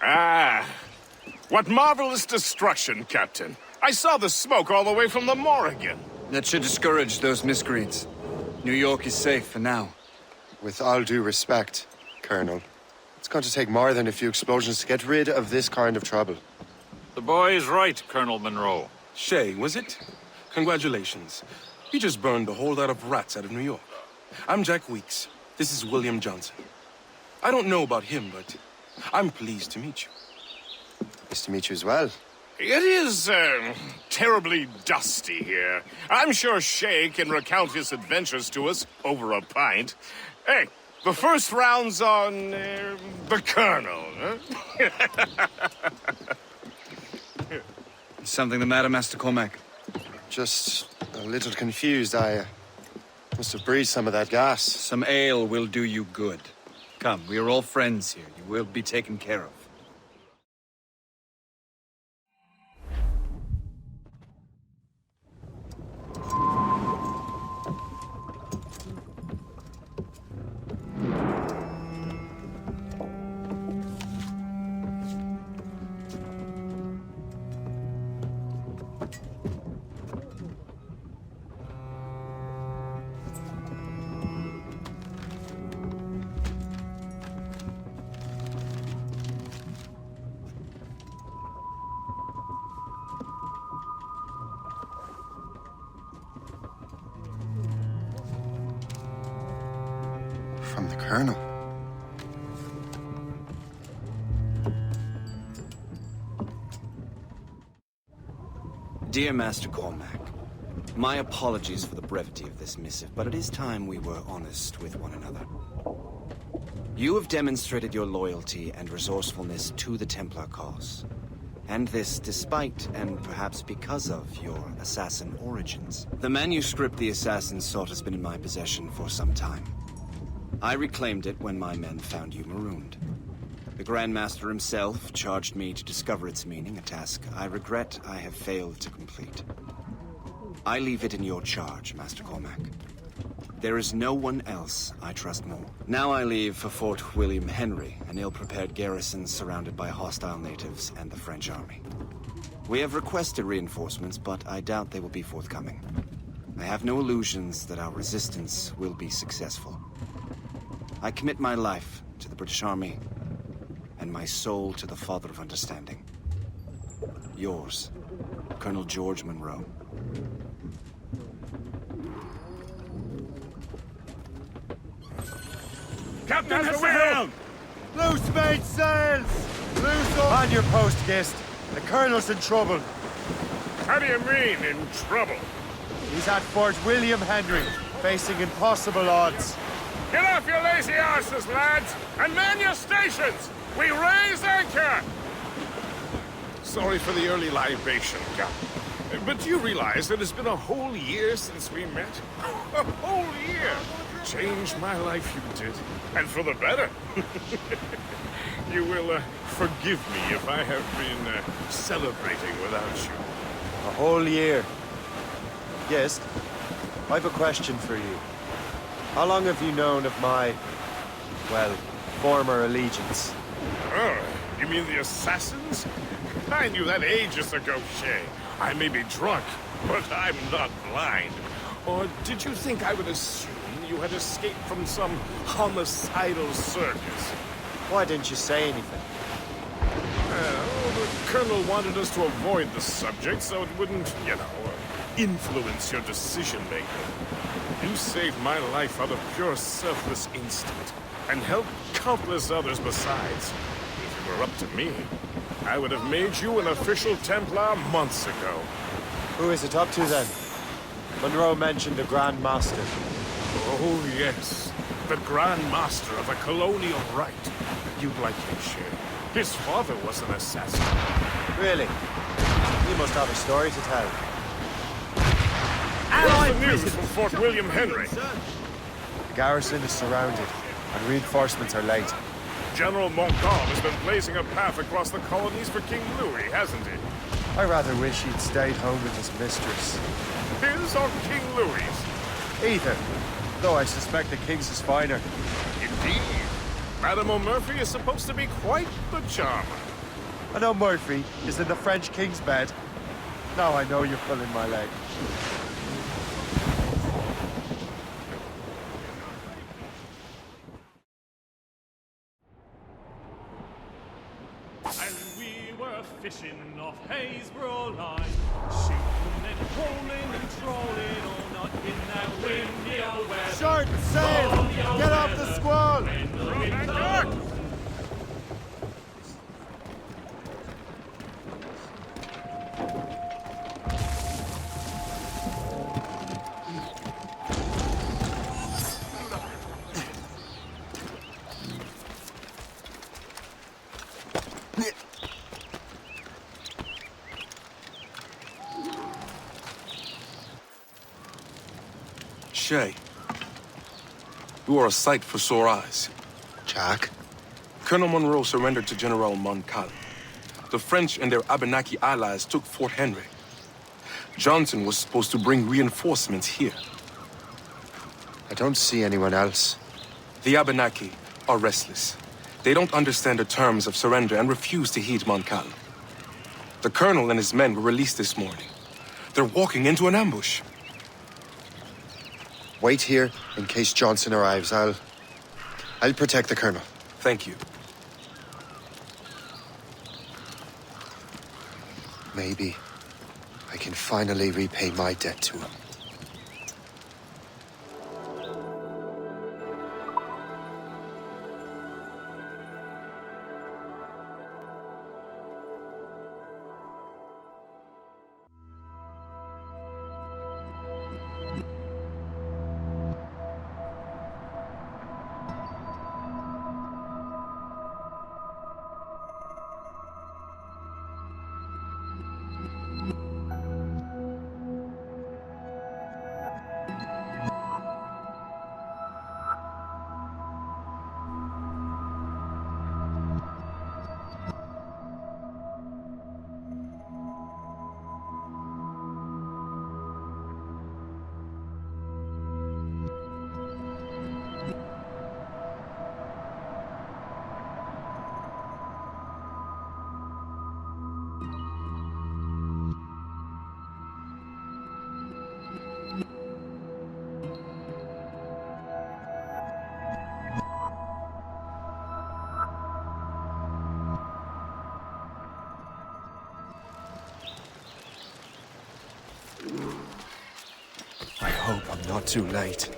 J: Ah, what marvelous destruction, Captain. I saw the smoke all the way from the Morrigan.
K: That should discourage those miscreants. New York is safe for now.
P: With all due respect, Colonel, it's going to take more than a few explosions to get rid of this kind of trouble.
R: The boy is right, Colonel Monroe.
S: Shay, was it? Congratulations. You just burned a whole lot of rats out of New York. I'm Jack Weeks. This is William Johnson. I don't know about him, but I'm pleased to meet you.
P: Nice to meet you as well.
J: It is, terribly dusty here. I'm sure Shay can recount his adventures to us over a pint. Hey, The first round's on the Colonel, huh?
K: Something the matter, Master Cormac?
P: Just a little confused. I must have breathed some of that gas.
K: Some ale will do you good. Come, we are all friends here. You will be taken care of.
P: From the Colonel.
L: Dear Master Cormac, my apologies for the brevity of this missive, but it is time we were honest with one another. You have demonstrated your loyalty and resourcefulness to the Templar cause. And this despite, and perhaps because of, your assassin origins. The manuscript the assassins sought has been in my possession for some time. I reclaimed it when my men found you marooned. The Grand Master himself charged me to discover its meaning, a task I regret I have failed to complete. I leave it in your charge, Master Cormac. There is no one else I trust more. Now I leave for Fort William Henry, an ill-prepared garrison surrounded by hostile natives and the French army. We have requested reinforcements, but I doubt they will be forthcoming. I have no illusions that our resistance will be successful. I commit my life to the British Army, and my soul to the Father of Understanding. Yours, Colonel George Monroe.
H: Captain has the helm!
E: Loose mainsails! Loose up! On your post, Gist. The Colonel's in trouble.
J: How do you mean, in trouble?
E: He's at Fort William Henry, facing impossible odds.
J: Get off your lazy arses, lads, and man your stations! We raise anchor! Sorry for the early libation, Captain. But do you realize that it's been a whole year since we met? A whole year! Changed my life, you did. And for the better. You will forgive me if I have been celebrating without you.
E: A whole year. Yes, I've a question for you. How long have you known of my, well, former allegiance?
J: Oh, you mean the assassins? I knew that ages ago, Shay. I may be drunk, but I'm not blind. Or did you think I would assume you had escaped from some homicidal circus?
E: Why didn't you say anything?
J: Well, the Colonel wanted us to avoid the subject so it wouldn't, influence your decision-making. You saved my life out of pure selfless instinct, and helped countless others besides. If it were up to me, I would have made you an official Templar months ago.
E: Who is it up to, then? Monroe mentioned the Grand Master.
J: Oh, yes. The Grand Master of a colonial rite. You'd like him, Shay. His father was an assassin.
E: Really? You must have a story to tell.
J: What's the news from Fort William Henry?
E: The garrison is surrounded, and reinforcements are late.
J: General Montcalm has been blazing a path across the colonies for King Louis, hasn't he?
E: I rather wish he'd stayed home with his mistress.
J: His or King Louis'?
E: Either, though I suspect the King's is finer.
J: Indeed. Madame O'Murphy is supposed to be quite the charmer.
E: I know Murphy is in the French King's bed. Now I know you're pulling my leg.
H: And we were fishing off Haysborough line, shooting and rolling and trolling all night in that windy old weather.
E: Short sail! Get off the squall!
S: Shay, you are a sight for sore eyes.
P: Jack?
S: Colonel Monroe surrendered to General Montcalm. The French and their Abenaki allies took Fort Henry. Johnson was supposed to bring reinforcements here.
P: I don't see anyone else.
S: The Abenaki are restless. They don't understand the terms of surrender and refuse to heed Montcalm. The colonel and his men were released this morning. They're walking into an ambush.
P: Wait here in case Johnson arrives. I'll protect the colonel.
S: Thank you.
P: Maybe I can finally repay my debt to him. I hope I'm not too late.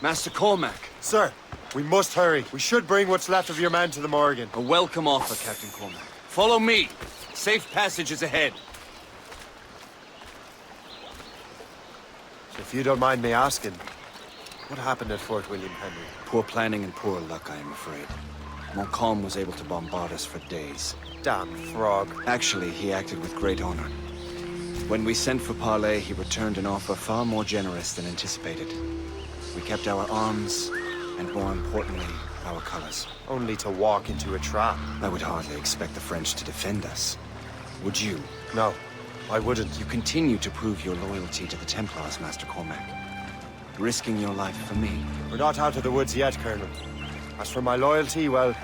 L: Master Cormac.
E: Sir, we must hurry. We should bring what's left of your men to the Morgan.
L: A welcome offer, Captain Cormac. Follow me. Safe passage is ahead.
E: If you don't mind me asking, what happened at Fort William Henry?
L: Poor planning and poor luck, I am afraid. Montcalm was able to bombard us for days.
E: Damn frog.
L: Actually, he acted with great honor. When we sent for parley, he returned an offer far more generous than anticipated. We kept our arms, and more importantly, our colors.
E: Only to walk into a trap.
L: I would hardly expect the French to defend us. Would you?
E: No, I wouldn't.
L: You continue to prove your loyalty to the Templars, Master Cormac. Risking your life for me.
E: We're not out of the woods yet, Colonel. As for my loyalty, well,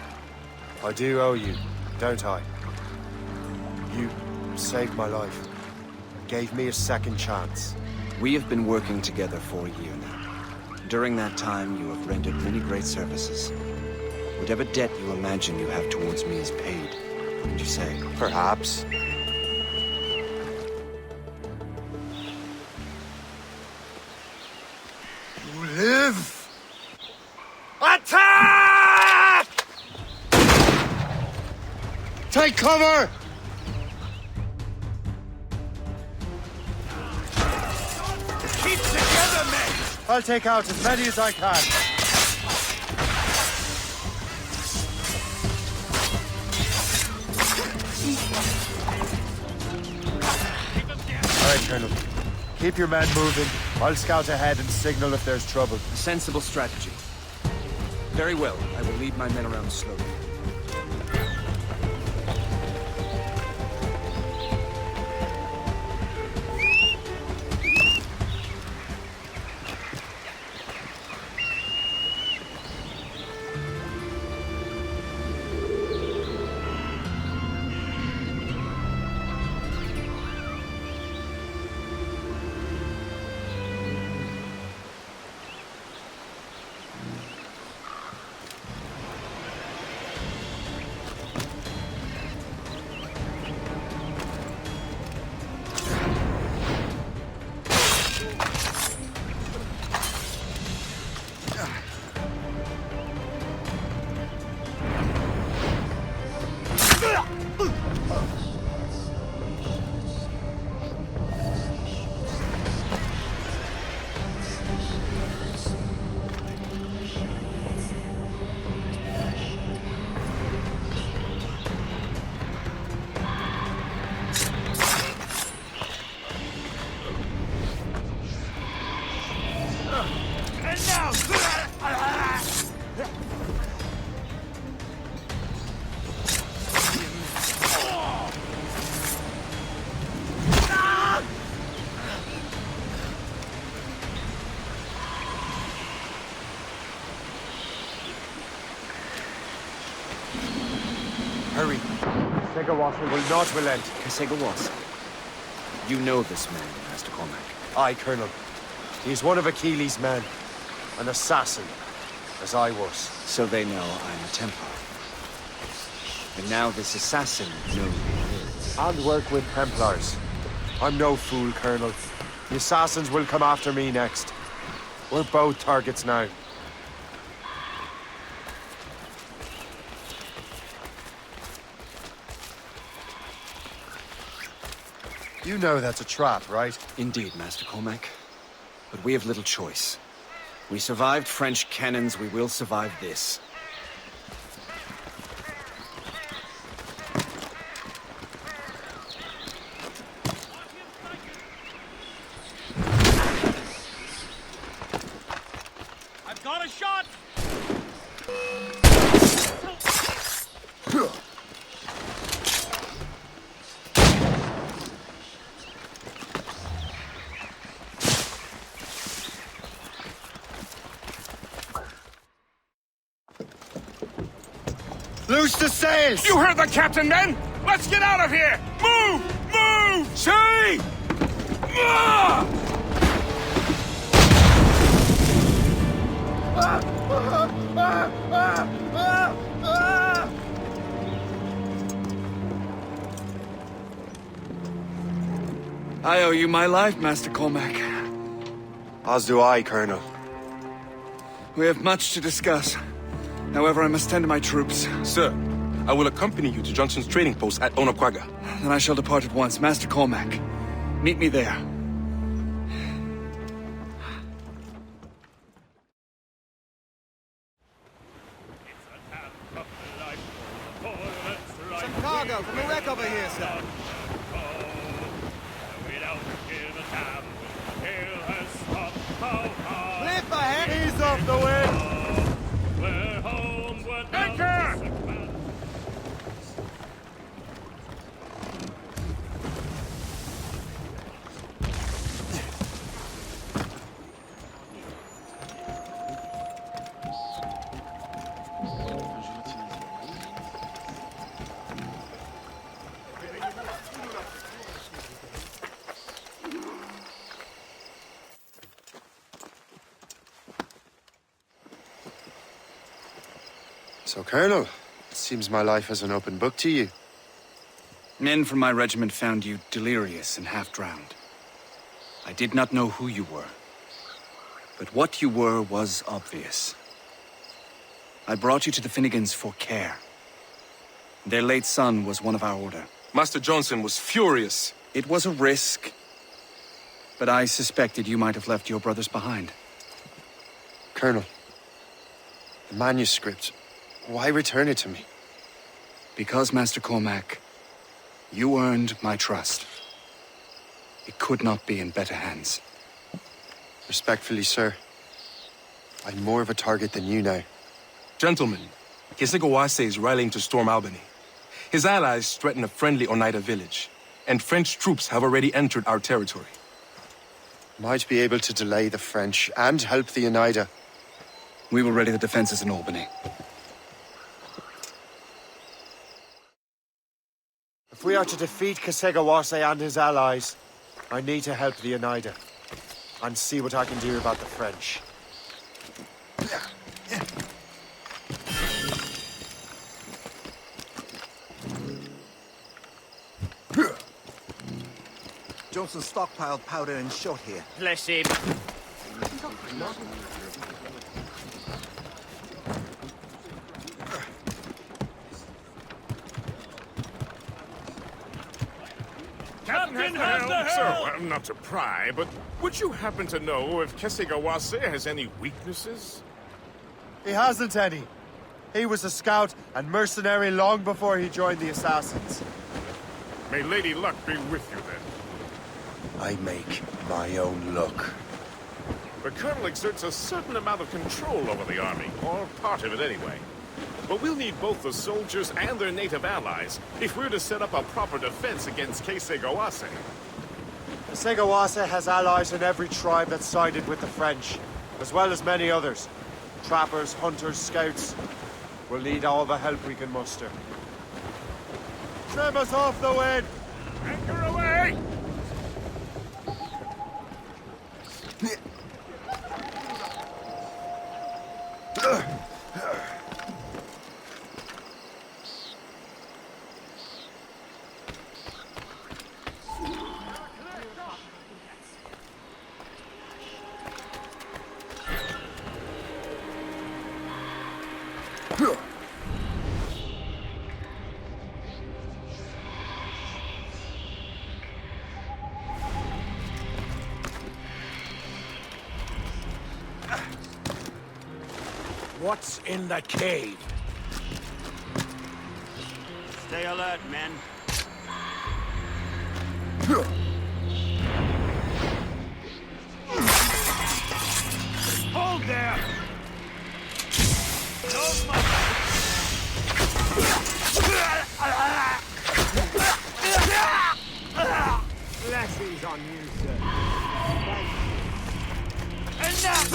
E: I do owe you, don't I? You saved my life. Gave me a second chance.
L: We have been working together for a year now. During that time, you have rendered many great services. Whatever debt you imagine you have towards me is paid, wouldn't you say?
E: Perhaps. You live! Attack! Take cover!
H: Keep together, men!
E: I'll take out as many as I can. All right, Colonel. Keep your men moving. I'll scout ahead and signal if there's trouble.
L: A sensible strategy. Very well. I will lead my men around slowly.
E: Hurry. Segawasa will not relent.
L: Segawasa. You know this man, Master Cormac.
E: Aye, Colonel. He is one of Achilles' men. An assassin, as I was.
L: So they know I'm a Templar. And now this assassin knows me.
E: And work with Templars. I'm no fool, Colonel. The assassins will come after me next. We're both targets now. You know that's a trap, right?
L: Indeed, Master Cormac. But we have little choice. We survived French cannons, we will survive this.
C: I've got a shot!
E: Loose the sails!
J: You heard the captain, men! Let's get out of here! Move! Move!
E: See!
K: I owe you my life, Master Cormac.
E: As do I, Colonel.
K: We have much to discuss. However, I must tend to my troops.
S: Sir, I will accompany you to Johnson's trading post at Onakwaga.
K: Then I shall depart at once. Master Cormac, meet me there.
H: Some cargo from a wreck over here, sir. Cliff ahead!
E: Ease off the wind!
J: Anchor!
P: So, Colonel, it seems my life is an open book to you.
K: Men from my regiment found you delirious and half-drowned. I did not know who you were. But what you were was obvious. I brought you to the Finnegans for care. Their late son was one of our order.
S: Master Johnson was furious.
K: It was a risk, but I suspected you might have left your brothers behind.
P: Colonel, the manuscript, why return it to me?
K: Because, Master Cormac, you earned my trust. It could not be in better hands.
P: Respectfully, sir, I'm more of a target than you now.
S: Gentlemen, Kesekawase is rallying to storm Albany. His allies threaten a friendly Oneida village, and French troops have already entered our territory.
P: Might be able to delay the French and help the Oneida.
K: We will ready the defenses in Albany.
E: If we are to defeat Kesekawase and his allies, I need to help the Oneida. And see what I can do about the French.
H: Johnson stockpiled powder and shot here.
Q: Bless him.
J: Captain has the helm! So, not to pry, but would you happen to know if Kesekawase has any weaknesses?
E: He hasn't any. He was a scout and mercenary long before he joined the Assassins.
J: May Lady Luck be with you then.
P: I make my own luck.
J: The Colonel exerts a certain amount of control over the army, or part of it anyway. But we'll need both the soldiers and their native allies if we're to set up a proper defense against Kesekawase.
E: Kesekawase has allies in every tribe that sided with the French, as well as many others. Trappers, hunters, scouts. We'll need all the help we can muster. Trim us off the wind!
J: Anchor away!
H: What's in the cave? Stay alert, men. Hold there!
E: Blessings on you, sir.
H: Enough!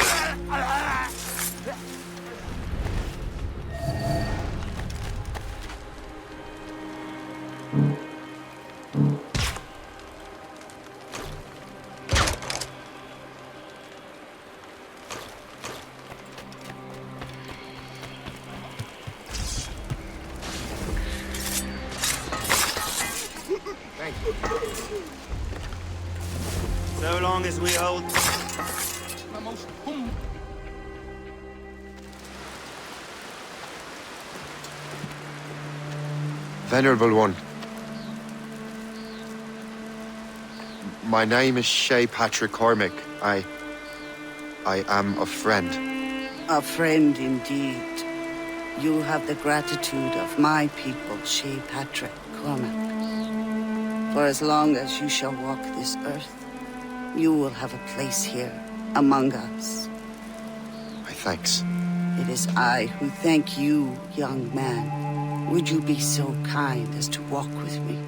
E: Thank you.
H: So long as we hold...
P: Venerable One. My name is Shay Patrick Cormac. I am a friend.
T: A friend indeed. You have the gratitude of my people, Shay Patrick Cormac. For as long as you shall walk this earth, you will have a place here among us.
P: My thanks.
T: It is I who thank you, young man. Would you be so kind as to walk with me?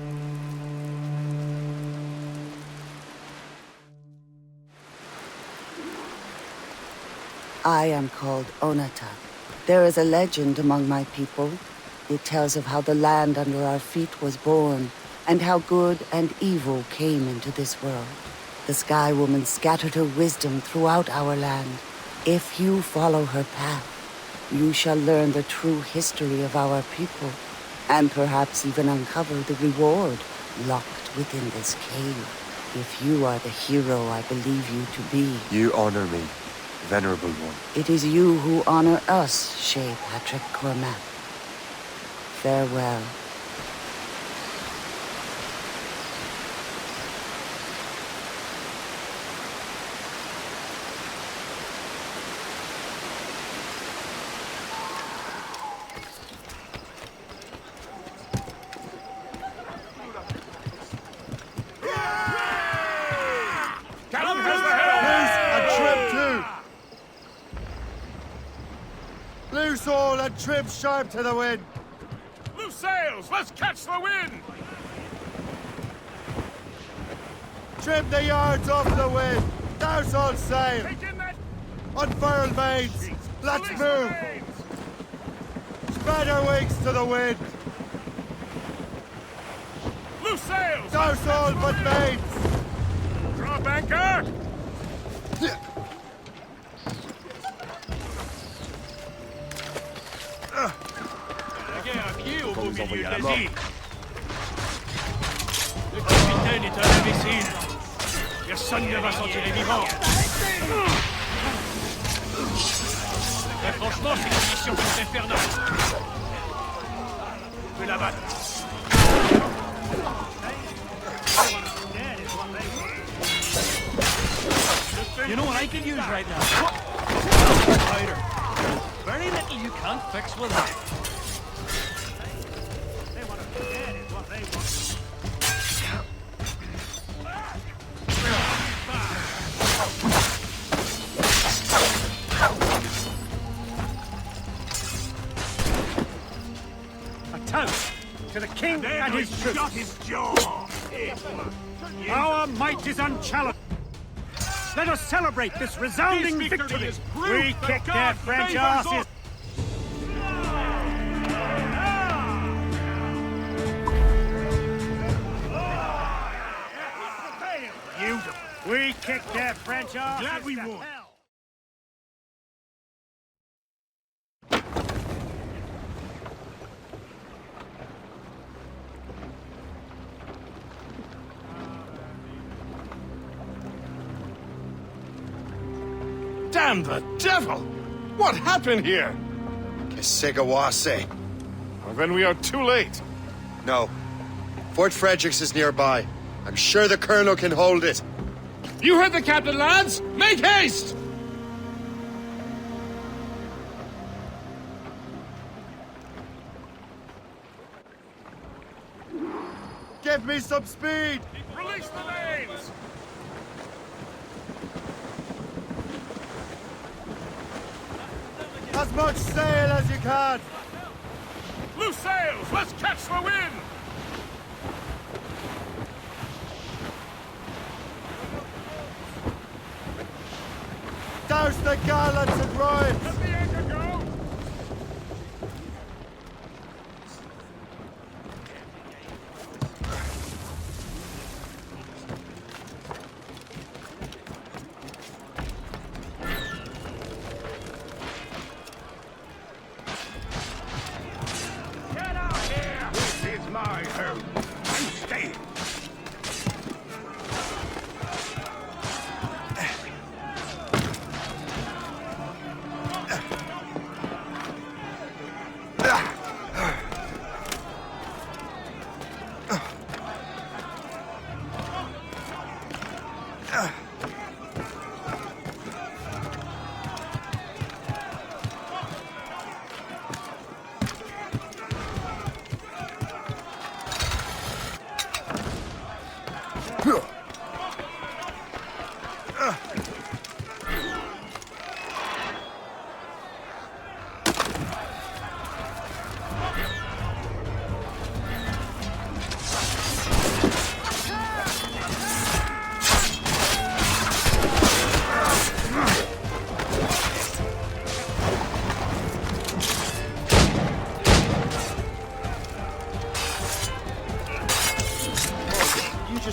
T: I am called Onata. There is a legend among my people. It tells of how the land under our feet was born, and how good and evil came into this world. The Sky Woman scattered her wisdom throughout our land. If you follow her path, you shall learn the true history of our people, and perhaps even uncover the reward locked within this cave. If you are the hero I believe you to be.
P: You honor me, Venerable One.
T: It is you who honor us, Shay Patrick Cormac. Farewell.
E: and trim sharp to the wind.
J: Loose sails! Let's catch the wind!
E: Trim the yards off the wind. Douse all sail. Unfurl mains. Let's move. Spread our wings to the wind.
J: Loose sails!
E: Douse all but mains.
J: Drop anchor!
H: Pied au beau milieu de l'Asie. Le capitaine est un imbécile. Personne ne va s'en tirer vivant. Mais franchement, c'est une mission plus infernale. On peut la battre. You know what I could use right now? Fighter. Very little you can't fix with that.
U: To the king and his troops.
H: Shot his jaw.
U: Our might is unchallenged. Let us celebrate this resounding victory. We kick their French asses. Beautiful. We kick their French asses.
H: Glad we won.
J: Damn the devil! What happened here?
E: Kesegawase.
J: Well, then we are too late.
E: No. Fort Fredericks is nearby. I'm sure the colonel can hold it.
J: You heard the captain, lads! Make haste!
E: Give me some speed!
J: Release the mains!
E: As much sail as you can!
J: Loose sails! Let's catch the wind!
E: Douse the gallants and royals!
J: Let the anchor go!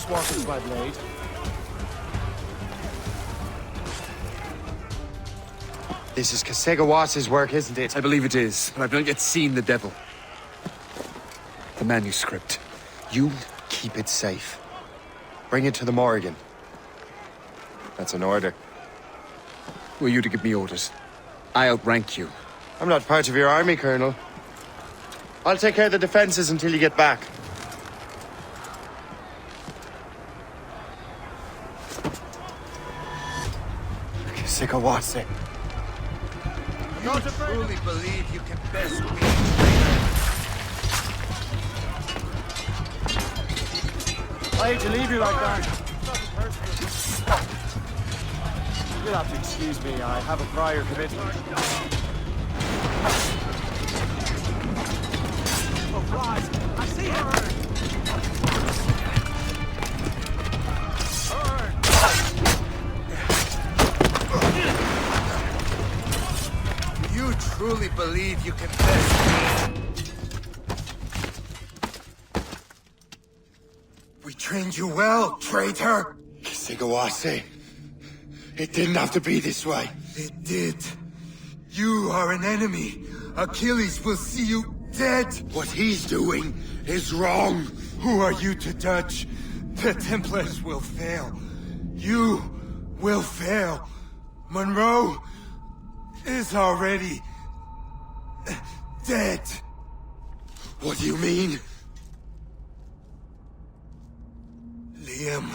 E: Walkers by blade. This is Kasegawasa's work, isn't it?
K: I believe it is, but I've not yet seen the devil. The manuscript.
E: You keep it safe. Bring it to the Morrigan. That's an order.
K: Who are you to give me orders? I outrank you.
E: I'm not part of your army, Colonel. I'll take care of the defenses until you get back. Kasekawase.
H: You truly believe you can best me?
E: I hate to leave you like that. You'll have to excuse me. I have a prior commitment.
H: flies. I see her.
O: Do you truly believe you can test me?
P: We trained you well, traitor! Sigawase. It didn't have to be this way. It did. You are an enemy. Achilles will see you dead. What he's doing is wrong. Who are you to judge? The Templars will fail. You will fail. Monroe is already dead. What do you mean? Liam.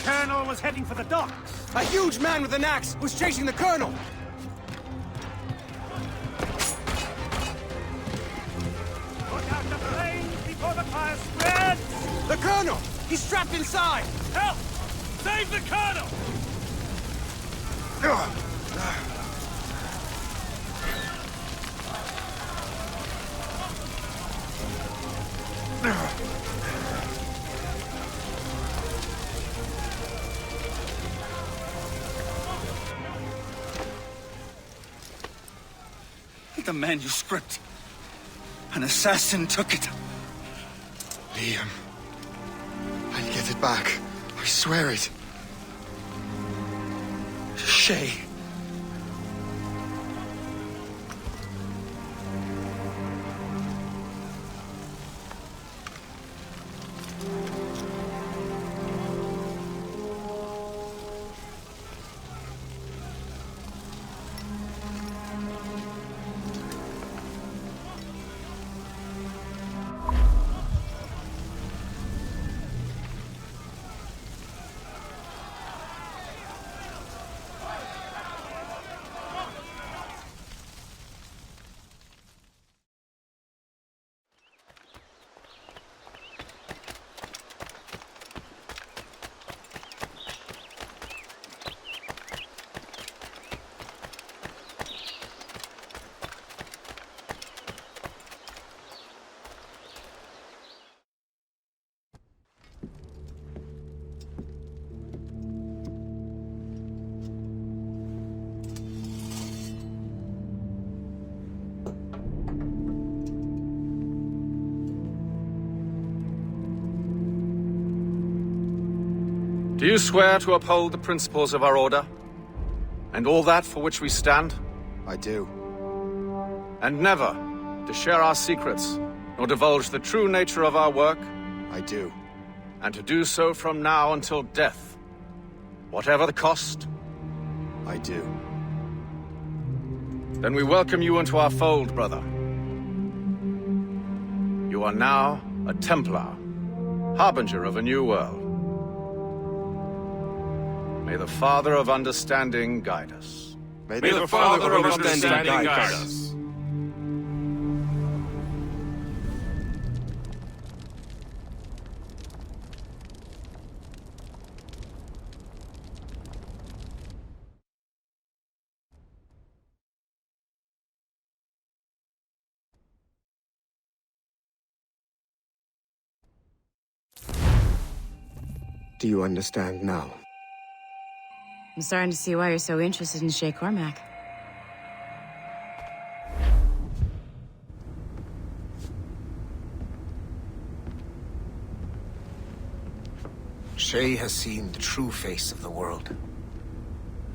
U: Colonel was heading for the docks.
L: A huge man with an axe was chasing the colonel.
U: Put out the flames before the fire spreads!
L: The colonel! He's trapped inside!
U: Help! Save the colonel!
K: The manuscript. An assassin took it.
P: Liam. I'll get it back. I swear it.
K: Shay.
R: Do you swear to uphold the principles of our order? And all that for which we stand?
P: I do.
R: And never to share our secrets, nor divulge the true nature of our work?
P: I do.
R: And to do so from now until death, whatever the cost?
P: I do.
R: Then we welcome you into our fold, brother. You are now a Templar, harbinger of a new world. May the Father of Understanding guide us.
S: May the Father of Understanding guide us.
A: Do you understand now?
B: I'm starting to see why you're so interested in Shay Cormac.
A: Shay has seen the true face of the world,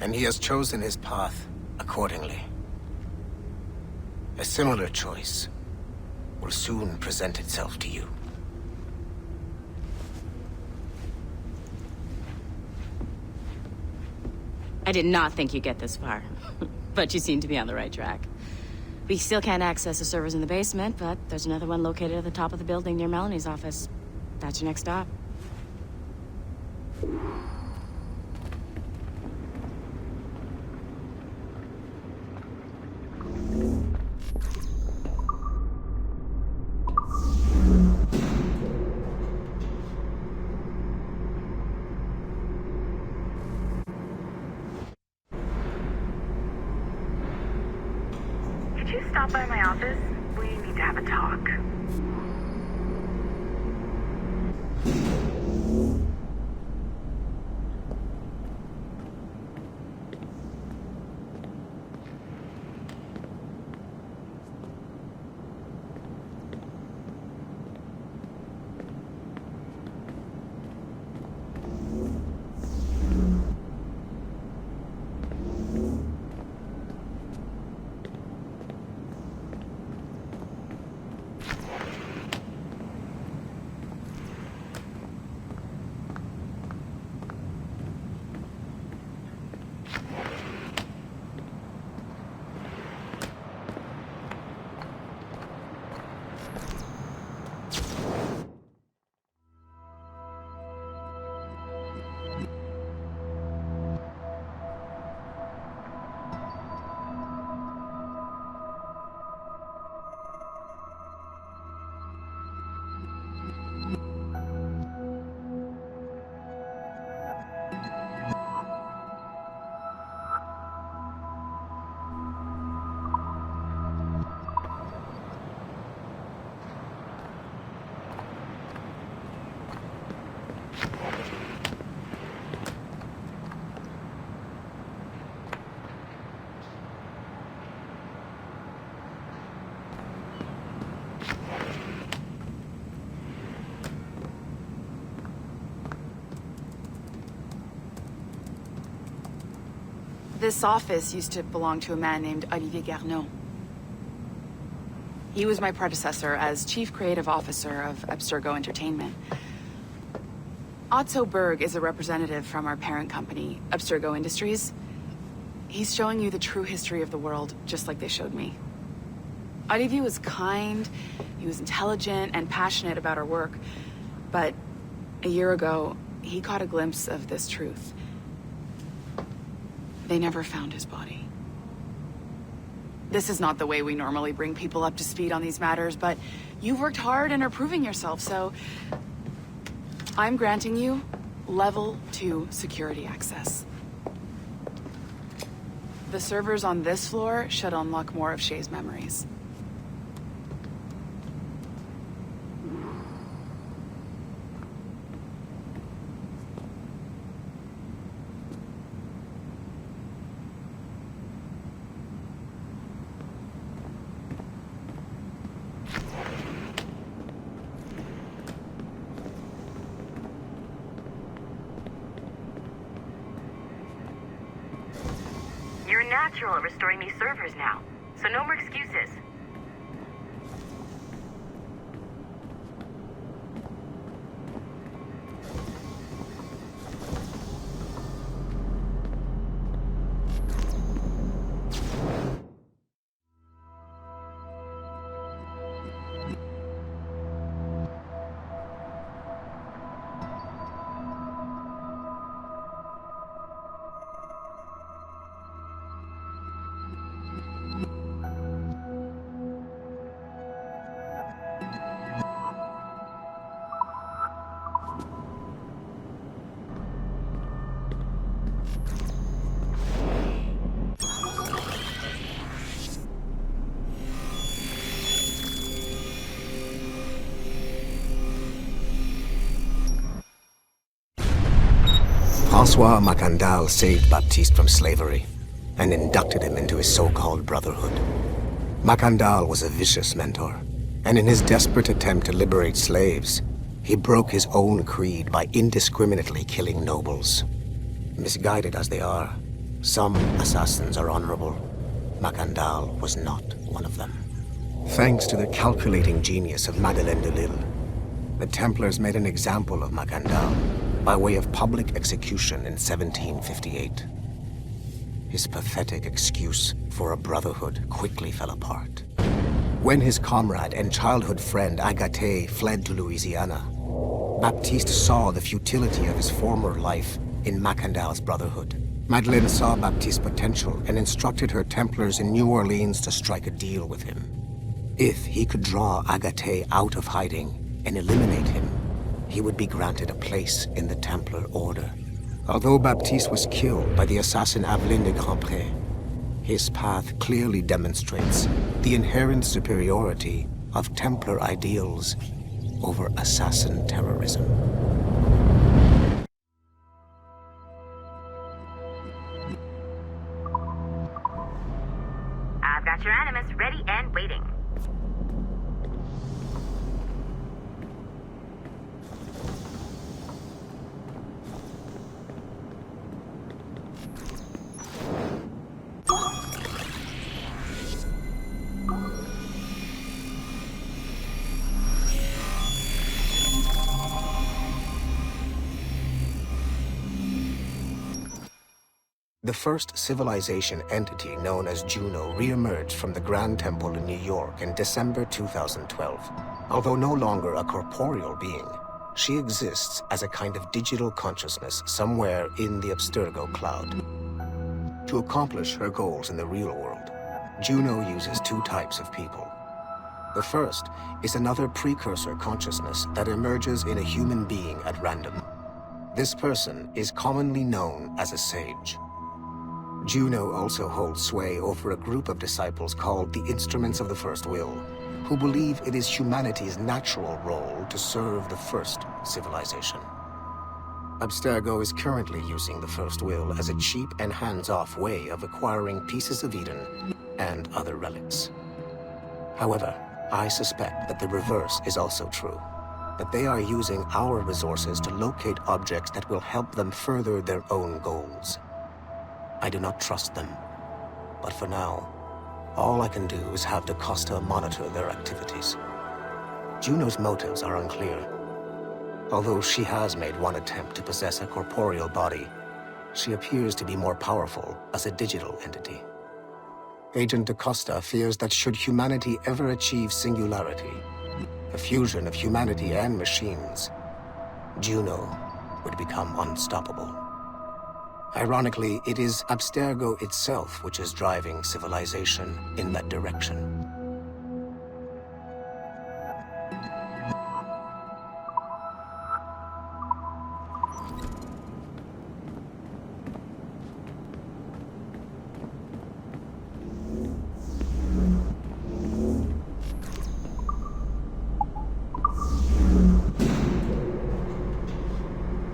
A: and he has chosen his path accordingly. A similar choice will soon present itself to you.
B: I did not think you'd get this far, but you seem to be on the right track. We still can't access the servers in the basement, but there's another one located at the top of the building near Melanie's office. That's your next stop.
D: stop by my office? We need to have a talk.
G: This office used to belong to a man named Olivier Garneau. He was my predecessor as Chief Creative Officer of Abstergo Entertainment. Otto Berg is a representative from our parent company, Abstergo Industries. He's showing you the true history of the world, just like they showed me. Olivier was kind, he was intelligent and passionate about our work, but a year ago, he caught a glimpse of this truth. They never found his body. This is not the way we normally bring people up to speed on these matters, but you've worked hard and are proving yourself, so I'm granting you level 2 security access. The servers on this floor should unlock more of Shay's memories.
D: You're natural at restoring these servers now, so no more excuses.
A: François Macandal saved Baptiste from slavery and inducted him into his so-called brotherhood. Macandal was a vicious mentor, and in his desperate attempt to liberate slaves, he broke his own creed by indiscriminately killing nobles. Misguided as they are, some assassins are honorable. Macandal was not one of them. Thanks to the calculating genius of Madeleine de Lille, the Templars made an example of Macandal by way of public execution in 1758. His pathetic excuse for a brotherhood quickly fell apart. When his comrade and childhood friend Agathe fled to Louisiana, Baptiste saw the futility of his former life in Macandal's brotherhood. Madeleine saw Baptiste's potential and instructed her Templars in New Orleans to strike a deal with him. If he could draw Agathe out of hiding and eliminate him, he would be granted a place in the Templar Order. Although Baptiste was killed by the assassin Aveline de Grandpré, His path clearly demonstrates the inherent superiority of Templar ideals over assassin terrorism.
D: I've got your Animus ready and waiting.
A: The first civilization entity known as Juno re-emerged from the Grand Temple in New York in December 2012. Although no longer a corporeal being, she exists as a kind of digital consciousness somewhere in the Abstergo cloud. To accomplish her goals in the real world, Juno uses two types of people. The first is another precursor consciousness that emerges in a human being at random. This person is commonly known as a sage. Juno also holds sway over a group of disciples called the Instruments of the First Will, who believe it is humanity's natural role to serve the first civilization. Abstergo is currently using the First Will as a cheap and hands-off way of acquiring pieces of Eden and other relics. However, I suspect that the reverse is also true, that they are using our resources to locate objects that will help them further their own goals. I do not trust them, but for now, all I can do is have DaCosta monitor their activities. Juno's motives are unclear. Although she has made one attempt to possess a corporeal body, she appears to be more powerful as a digital entity. Agent DaCosta fears that should humanity ever achieve singularity, a fusion of humanity and machines, Juno would become unstoppable. Ironically, it is Abstergo itself which is driving civilization in that direction.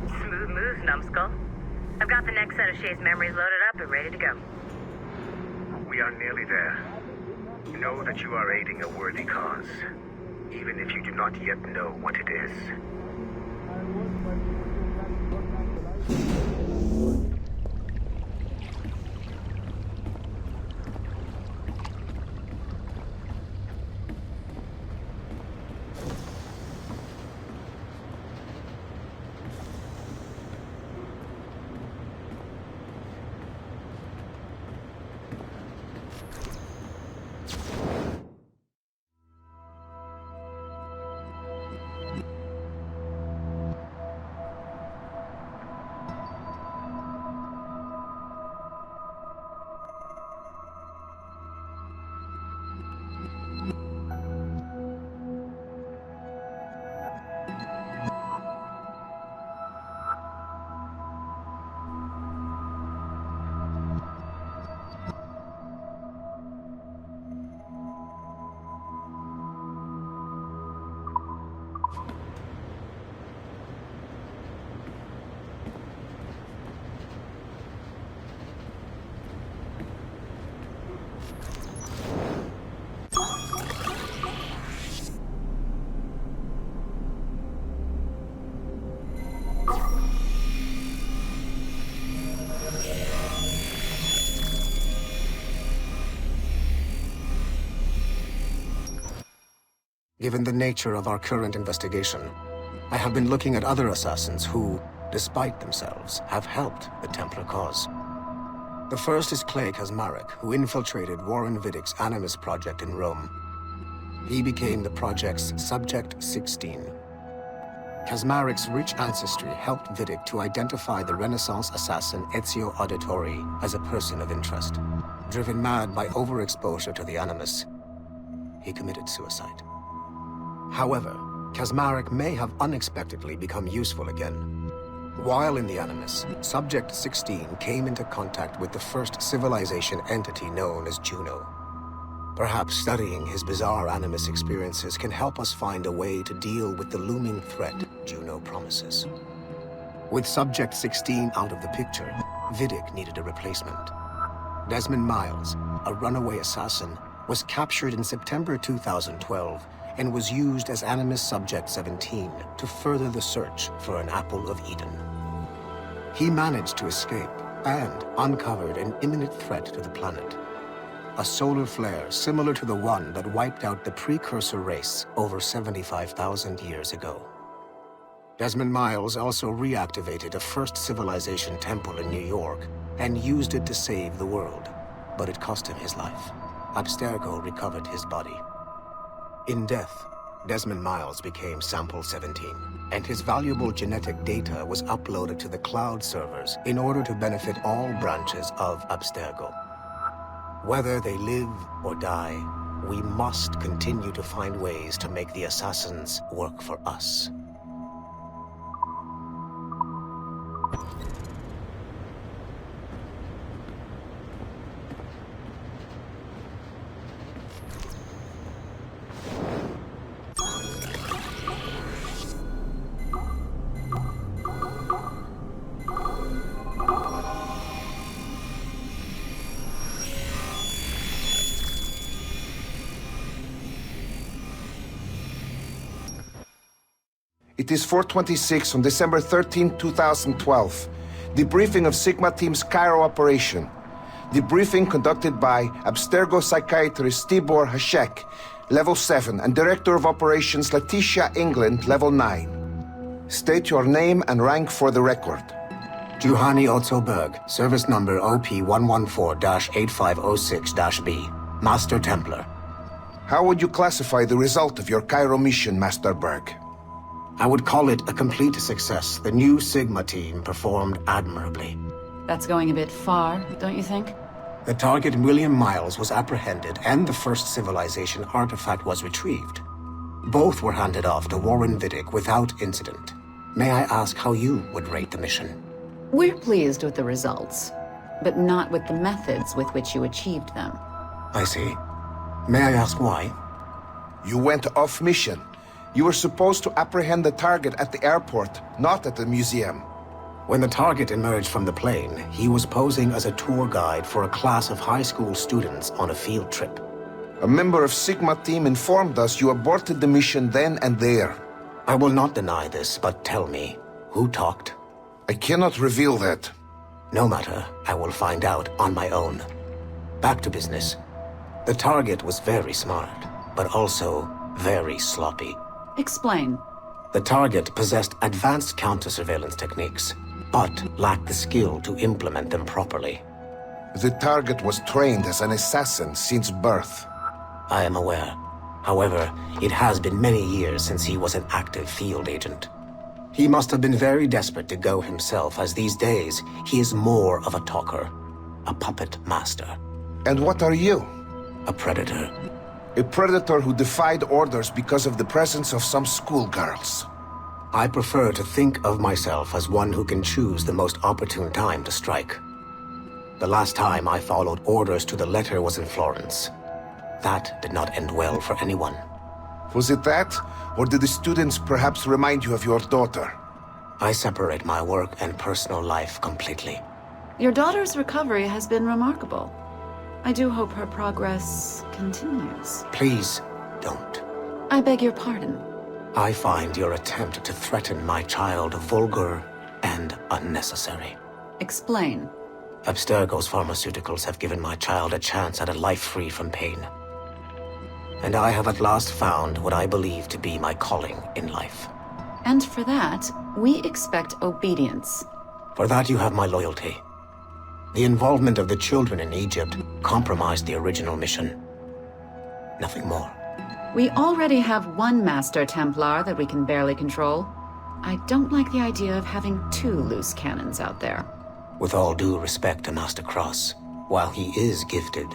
D: Smooth moves, numbskull. I've got the next set of Shay's memories loaded up and ready to go.
F: We are nearly there. Know that you are aiding a worthy cause, even if you do not yet know what it is.
A: Given the nature of our current investigation, I have been looking at other assassins who, despite themselves, have helped the Templar cause. The first is Clay Kaczmarek, who infiltrated Warren Vidick's Animus project in Rome. He became the project's Subject 16. Kaczmarek's rich ancestry helped Vidick to identify the Renaissance assassin Ezio Auditore as a person of interest. Driven mad by overexposure to the Animus, he committed suicide. However, Kaczmarek may have unexpectedly become useful again. While in the Animus, Subject 16 came into contact with the first civilization entity known as Juno. Perhaps studying his bizarre Animus experiences can help us find a way to deal with the looming threat Juno promises. With Subject 16 out of the picture, Vidic needed a replacement. Desmond Miles, a runaway assassin, was captured in September 2012 and was used as Animus Subject 17 to further the search for an Apple of Eden. He managed to escape and uncovered an imminent threat to the planet. A solar flare similar to the one that wiped out the precursor race over 75,000 years ago. Desmond Miles also reactivated a first civilization temple in New York and used it to save the world, but it cost him his life. Abstergo recovered his body. In death, Desmond Miles became Sample 17, and his valuable genetic data was uploaded to the cloud servers in order to benefit all branches of Abstergo. Whether they live or die, we must continue to find ways to make the assassins work for us.
I: It is 4:26 on December 13, 2012. Debriefing of Sigma Team's Cairo operation. Debriefing conducted by Abstergo psychiatrist Tibor Hashek, Level 7, and Director of Operations Letitia England, Level 9. State your name and rank for the record.
A: Juhani Otzoberg, service number OP114-8506-B, Master Templar.
I: How would you classify the result of your Cairo mission, Master Berg?
A: I would call it a complete success. The new Sigma team performed admirably.
G: That's going a bit far, don't you think?
A: The target, William Miles, was apprehended and the first civilization artifact was retrieved. Both were handed off to Warren Vidic without incident. May I ask how you would rate the mission?
G: We're pleased with the results, but not with the methods with which you achieved them.
A: I see. May I ask why?
I: You went off mission. You were supposed to apprehend the target at the airport, not at the museum.
A: When the target emerged from the plane, he was posing as a tour guide for a class of high school students on a field trip.
I: A member of Sigma team informed us you aborted the mission then and there.
A: I will not deny this, but tell me, who talked?
I: I cannot reveal that.
A: No matter, I will find out on my own. Back to business. The target was very smart, but also very sloppy.
G: Explain.
A: The target possessed advanced counter-surveillance techniques, but lacked the skill to implement them properly.
I: The target was trained as an assassin since birth.
A: I am aware. However, it has been many years since he was an active field agent. He must have been very desperate to go himself, as these days he is more of a talker, a puppet master.
I: And what are you?
A: A predator.
I: A predator who defied orders because of the presence of some schoolgirls.
A: I prefer to think of myself as one who can choose the most opportune time to strike. The last time I followed orders to the letter was in Florence. That did not end well for anyone.
I: Was it that? Or did the students perhaps remind you of your daughter?
A: I separate my work and personal life completely.
G: Your daughter's recovery has been remarkable. I do hope her progress continues.
A: Please, don't.
G: I beg your pardon.
A: I find your attempt to threaten my child vulgar and unnecessary.
G: Explain.
A: Abstergo's pharmaceuticals have given my child a chance at a life free from pain. And I have at last found what I believe to be my calling in life.
G: And for that, we expect obedience.
A: For that you have my loyalty. The involvement of the children in Egypt compromised the original mission. Nothing more.
G: We already have one Master Templar that we can barely control. I don't like the idea of having two loose cannons out there.
A: With all due respect to Master Cross, while he is gifted,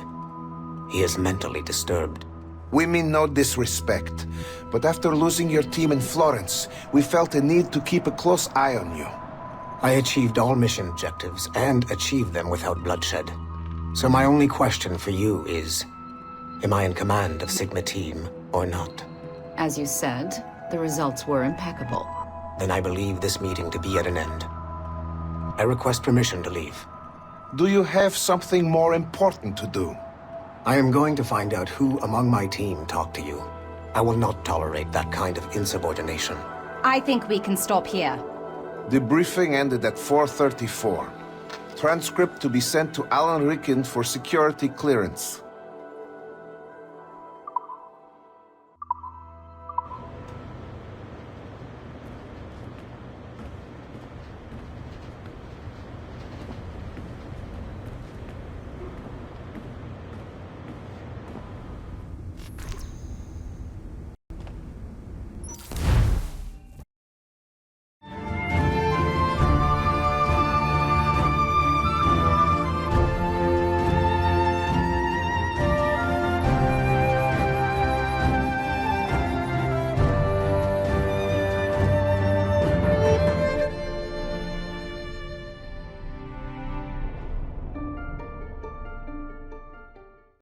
A: he is mentally disturbed.
I: We mean no disrespect, but after losing your team in Florence, we felt a need to keep a close eye on you.
A: I achieved all mission objectives, and achieved them without bloodshed. So my only question for you is, am I in command of Sigma Team or not?
G: As you said, the results were impeccable.
A: Then I believe this meeting to be at an end. I request permission to leave.
I: Do you have something more important to do?
A: I am going to find out who among my team talked to you. I will not tolerate that kind of insubordination.
M: I think we can stop here.
I: The briefing ended at 4:34. Transcript to be sent to Alan Ricken for security clearance.